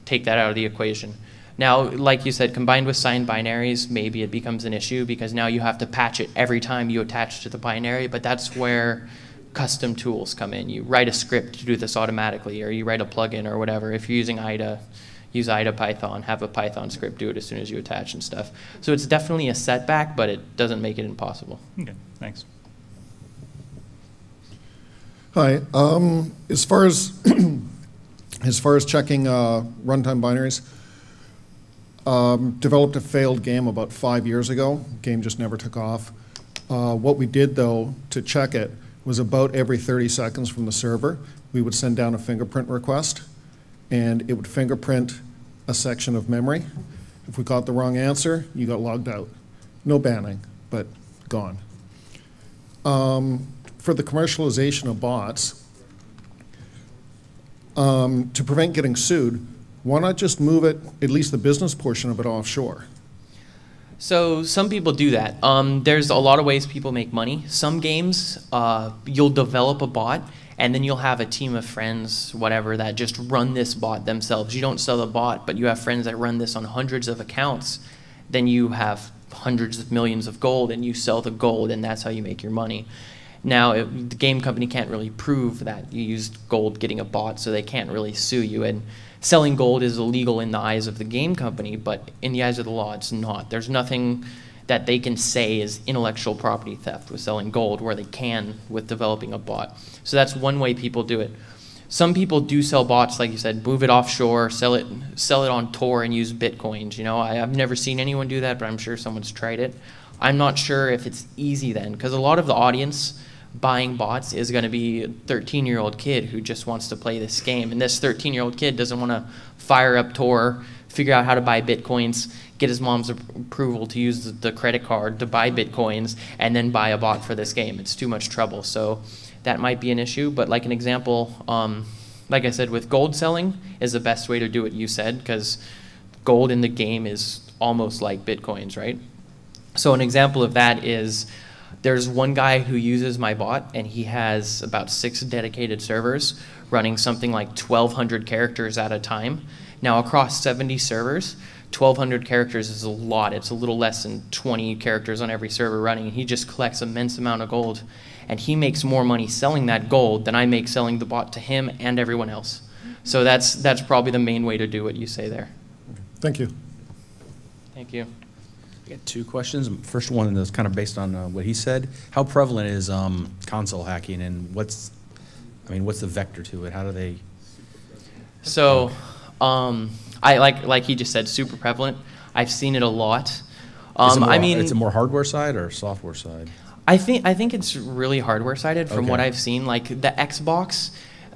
take that out of the equation. Now, like you said, combined with signed binaries, maybe it becomes an issue because now you have to patch it every time you attach to the binary, but that's where custom tools come in. You write a script to do this automatically, or you write a plugin or whatever. If you're using IDA, use IDA Python, have a Python script do it as soon as you attach and stuff. So it's definitely a setback, but it doesn't make it impossible. Okay, thanks. Hi. As far as checking runtime binaries, developed a failed game about 5 years ago. Game just never took off. What we did though to check it was about every 30 seconds from the server, we would send down a fingerprint request, and it would fingerprint a section of memory. If we got the wrong answer, you got logged out. No banning, but gone. For the commercialization of bots, to prevent getting sued, why not just move it, at least the business portion of it, offshore? So some people do that. There's a lot of ways people make money. Some games, you'll develop a bot, and then you'll have a team of friends, whatever, that just run this bot themselves. You don't sell the bot, but you have friends that run this on hundreds of accounts. Then you have hundreds of millions of gold, and you sell the gold, and that's how you make your money. Now, the game company can't really prove that you used gold getting a bot, so they can't really sue you. And selling gold is illegal in the eyes of the game company, but in the eyes of the law, it's not. There's nothing that they can say is intellectual property theft with selling gold where they can with developing a bot. So that's one way people do it. Some people do sell bots, like you said, move it offshore, sell it on Tor and use Bitcoins. You know, I've never seen anyone do that, but I'm sure someone's tried it. I'm not sure if it's easy then, because a lot of the audience buying bots is going to be a 13-year-old kid who just wants to play this game. And this 13-year-old kid doesn't want to fire up Tor, figure out how to buy Bitcoins, get his mom's approval to use the credit card to buy Bitcoins, and then buy a bot for this game. It's too much trouble. So that might be an issue. But like an example, like I said, with gold selling is the best way to do it, you said, because gold in the game is almost like Bitcoins, right? So an example of that is there's one guy who uses my bot, and he has about 6 dedicated servers running something like 1,200 characters at a time. Now, across 70 servers, 1,200 characters is a lot. It's a little less than 20 characters on every server running, and he just collects an immense amount of gold. And he makes more money selling that gold than I make selling the bot to him and everyone else. So that's probably the main way to do what you say there. Thank you. Thank you. I got 2 questions. First one is kind of based on what he said. How prevalent is console hacking, and what's the vector to it? How do they? So, I like he just said, super prevalent. I've seen it a lot. Is it more hardware side or software side? I think it's really hardware sided from what I've seen. Like the Xbox,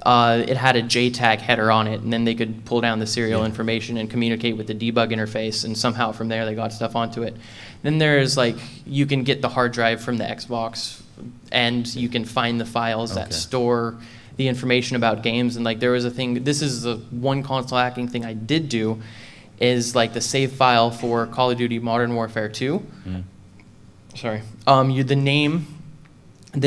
it had a JTAG header on it, and then they could pull down the serial information and communicate with the debug interface, and somehow from there they got stuff onto it. Then there's you can get the hard drive from the Xbox, and you can find the files that store the information about games. And there was a thing, this is the one console hacking thing I did do, is the save file for Call of Duty Modern Warfare 2. Sorry. The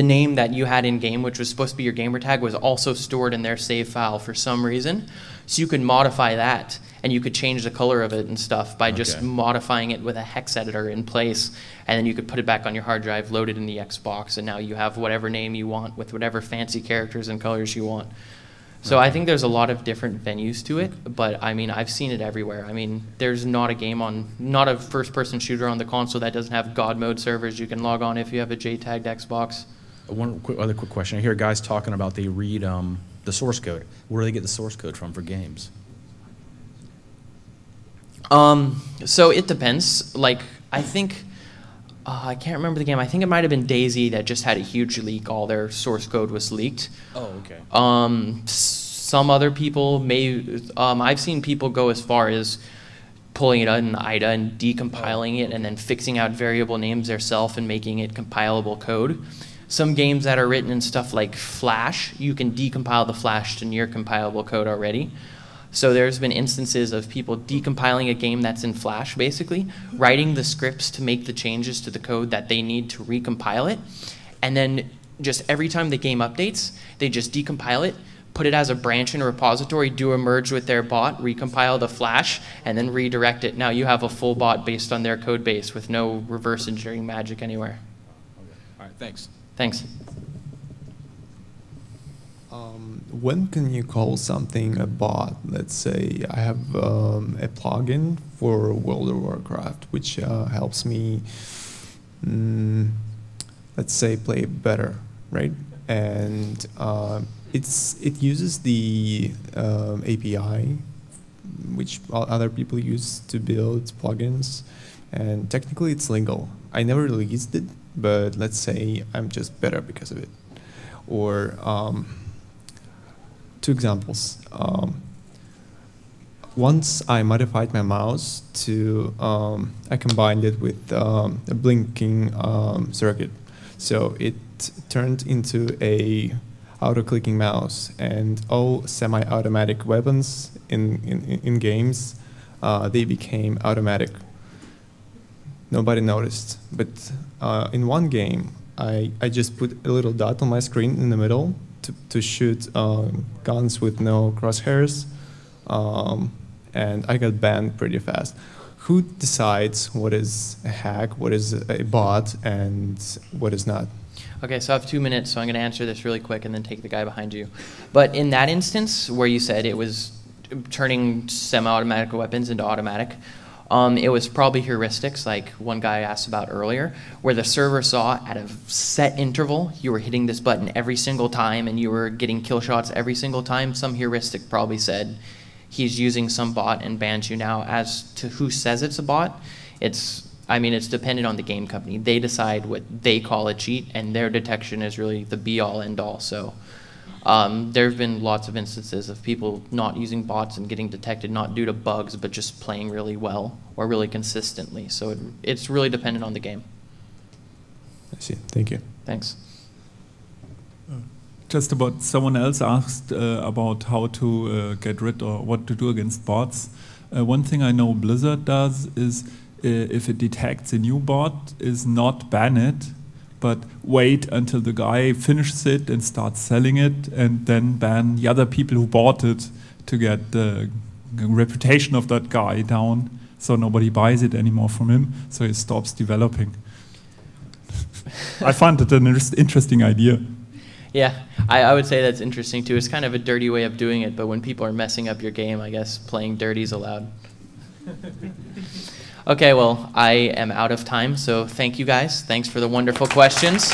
name that you had in game, which was supposed to be your gamer tag, was also stored in their save file for some reason. So you could modify that, and you could change the color of it and stuff by just modifying it with a hex editor in place, and then you could put it back on your hard drive, load it in the Xbox, and now you have whatever name you want with whatever fancy characters and colors you want. So I think there's a lot of different venues to it, but I've seen it everywhere. There's not a first-person shooter on the console that doesn't have God mode servers you can log on if you have a JTagged Xbox. One other quick question. I hear guys talking about they read the source code. Where do they get the source code from for games? So it depends. I think, I can't remember the game. I think it might have been DayZ that just had a huge leak. All their source code was leaked. Oh, okay. some other people may, I've seen people go as far as pulling it out in IDA and decompiling it and then fixing out variable names themselves and making it compilable code. Some games that are written in stuff like Flash, you can decompile the Flash to near compilable code already. So there's been instances of people decompiling a game that's in Flash, basically, writing the scripts to make the changes to the code that they need to recompile it, and then just every time the game updates, they just decompile it, put it as a branch in a repository, do a merge with their bot, recompile the Flash, and then redirect it. Now you have a full bot based on their code base with no reverse engineering magic anywhere. All right, thanks. Thanks. When can you call something a bot? Let's say I have a plugin for World of Warcraft, which helps me, let's say, play better, right? And it uses the API, which other people use to build plugins, and technically it's legal. I never released it, but let's say I'm just better because of it. Or two examples. Once I modified my mouse to, I combined it with a blinking circuit. So it turned into a auto-clicking mouse, and all semi-automatic weapons in games, they became automatic. Nobody noticed, but in one game, I just put a little dot on my screen in the middle to shoot guns with no crosshairs, and I got banned pretty fast. Who decides what is a hack, what is a bot, and what is not? Okay, so I have 2 minutes, so I'm going to answer this really quick and then take the guy behind you. But in that instance where you said it was turning semi-automatic weapons into automatic, it was probably heuristics, like one guy asked about earlier, where the server saw at a set interval you were hitting this button every single time and you were getting kill shots every single time. Some heuristic probably said he's using some bot and bans you. Now, as to who says it's a bot, it's dependent on the game company. They decide what they call a cheat, and their detection is really the be-all, end-all. So there have been lots of instances of people not using bots and getting detected, not due to bugs, but just playing really well or really consistently. So it's really dependent on the game. I see. Thank you. Thanks. Just about, someone else asked about how to get rid or what to do against bots. One thing I know Blizzard does is if it detects a new bot, is not ban it, but wait until the guy finishes it and starts selling it, and then ban the other people who bought it to get the reputation of that guy down, so nobody buys it anymore from him, so he stops developing. I find it an interesting idea. Yeah, I would say that's interesting too. It's kind of a dirty way of doing it, but when people are messing up your game, I guess playing dirty is allowed. Okay, well, I am out of time, so thank you guys. Thanks for the wonderful questions.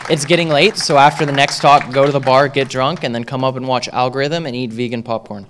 It's getting late, so after the next talk, go to the bar, get drunk, and then come up and watch Algorithm and eat vegan popcorn.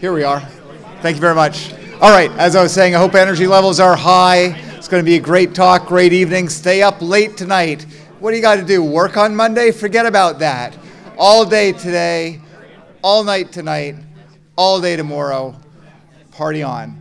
Here we are. Thank you very much. All right, as I was saying, I hope energy levels are high. It's going to be a great talk, great evening. Stay up late tonight. What do you got to do? Work on Monday? Forget about that. All day today, all night tonight, all day tomorrow. Party on.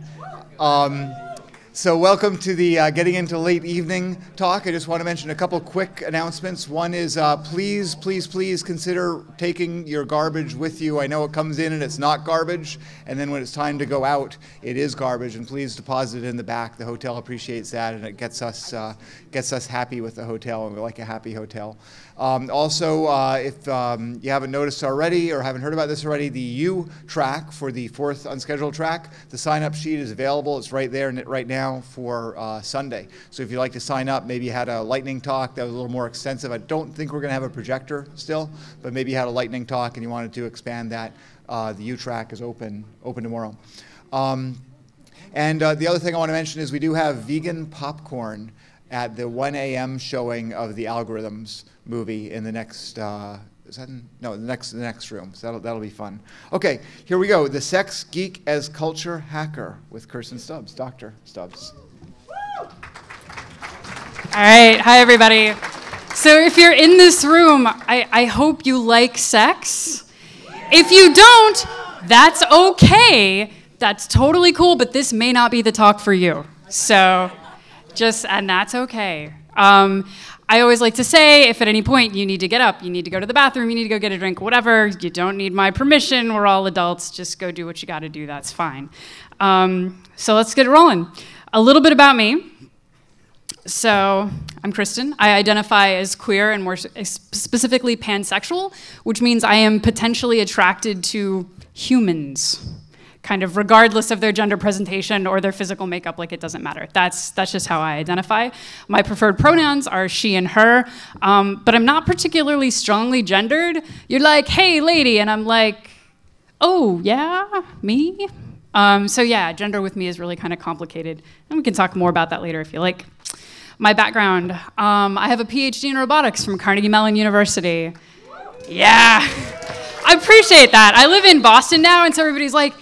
So welcome to the Getting Into Late Evening talk. I just want to mention a couple quick announcements. One is please, please, please consider taking your garbage with you. I know it comes in and it's not garbage, and then when it's time to go out, it is garbage, and please deposit it in the back. The hotel appreciates that, and it gets us happy with the hotel, and we like a happy hotel. Also, if you haven't noticed already or haven't heard about this already, the U track for the 4th unscheduled track, the sign-up sheet is available. It's right there right now for Sunday. So if you'd like to sign up, maybe you had a lightning talk that was a little more extensive. I don't think we're going to have a projector still, but maybe you had a lightning talk and you wanted to expand that. The U track is open tomorrow. And the other thing I want to mention is we do have vegan popcorn at the 1 a.m. showing of the Algorithms movie in the next, the next room. So that'll be fun. Okay, here we go. The Sex Geek as Culture Hacker with Kirsten Stubbs, Dr. Stubbs. All right, hi everybody. So if you're in this room, I hope you like sex. If you don't, that's okay. That's totally cool, but this may not be the talk for you. So and that's okay. I always like to say, if at any point you need to get up, you need to go to the bathroom, you need to go get a drink, whatever, you don't need my permission, we're all adults, just go do what you gotta do, that's fine. So let's get it rolling. A little bit about me. So I'm Kristen. I identify as queer and more specifically pansexual, which means I am potentially attracted to humans, kind of regardless of their gender presentation or their physical makeup, like it doesn't matter. That's just how I identify. My preferred pronouns are she and her, but I'm not particularly strongly gendered. You're like, hey, lady, and I'm like, oh, yeah, me? So yeah, gender with me is really kind of complicated, and we can talk more about that later if you like. My background, I have a PhD in robotics from Carnegie Mellon University. Yeah, I appreciate that. I live in Boston now, and so everybody's like,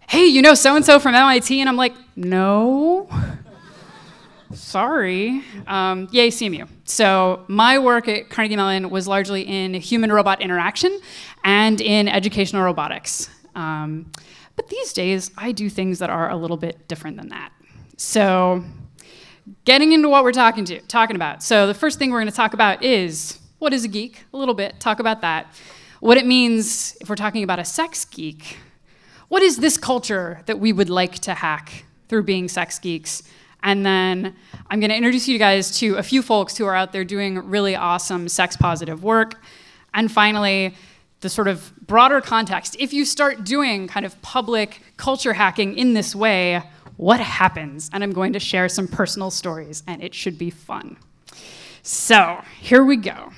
hey, you know so-and-so from MIT? And I'm like, no, sorry. Yay, CMU. So my work at Carnegie Mellon was largely in human-robot interaction and in educational robotics. But these days, I do things that are a little bit different than that. So getting into what we're talking about. So the first thing we're going to talk about is, what is a geek? A little bit, talk about that. What it means if we're talking about a sex geek. What is this culture that we would like to hack through being sex geeks? And then I'm going to introduce you guys to a few folks who are out there doing really awesome sex-positive work. And finally, the sort of broader context. If you start doing kind of public culture hacking in this way, what happens? And I'm going to share some personal stories, and it should be fun. So here we go.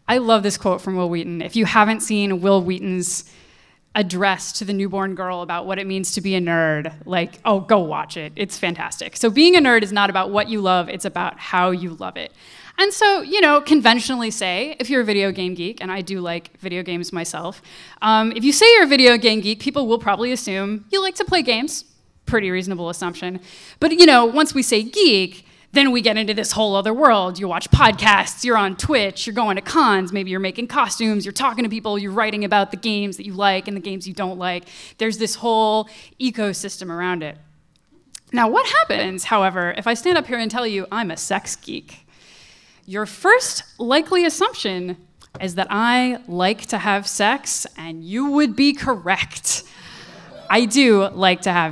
I love this quote from Will Wheaton. If you haven't seen Will Wheaton's address to the newborn girl about what it means to be a nerd, like, oh, go watch it. It's fantastic. So being a nerd is not about what you love, it's about how you love it. And so, you know, conventionally say, if you're a video game geek, and I do like video games myself, if you say you're a video game geek, people will probably assume you like to play games. Pretty reasonable assumption. But, you know, once we say geek, then we get into this whole other world. You watch podcasts, you're on Twitch, you're going to cons, maybe you're making costumes, you're talking to people, you're writing about the games that you like and the games you don't like. There's this whole ecosystem around it. Now, what happens, however, if I stand up here and tell you I'm a sex geek? Your first likely assumption is that I like to have sex, and you would be correct. I do like to have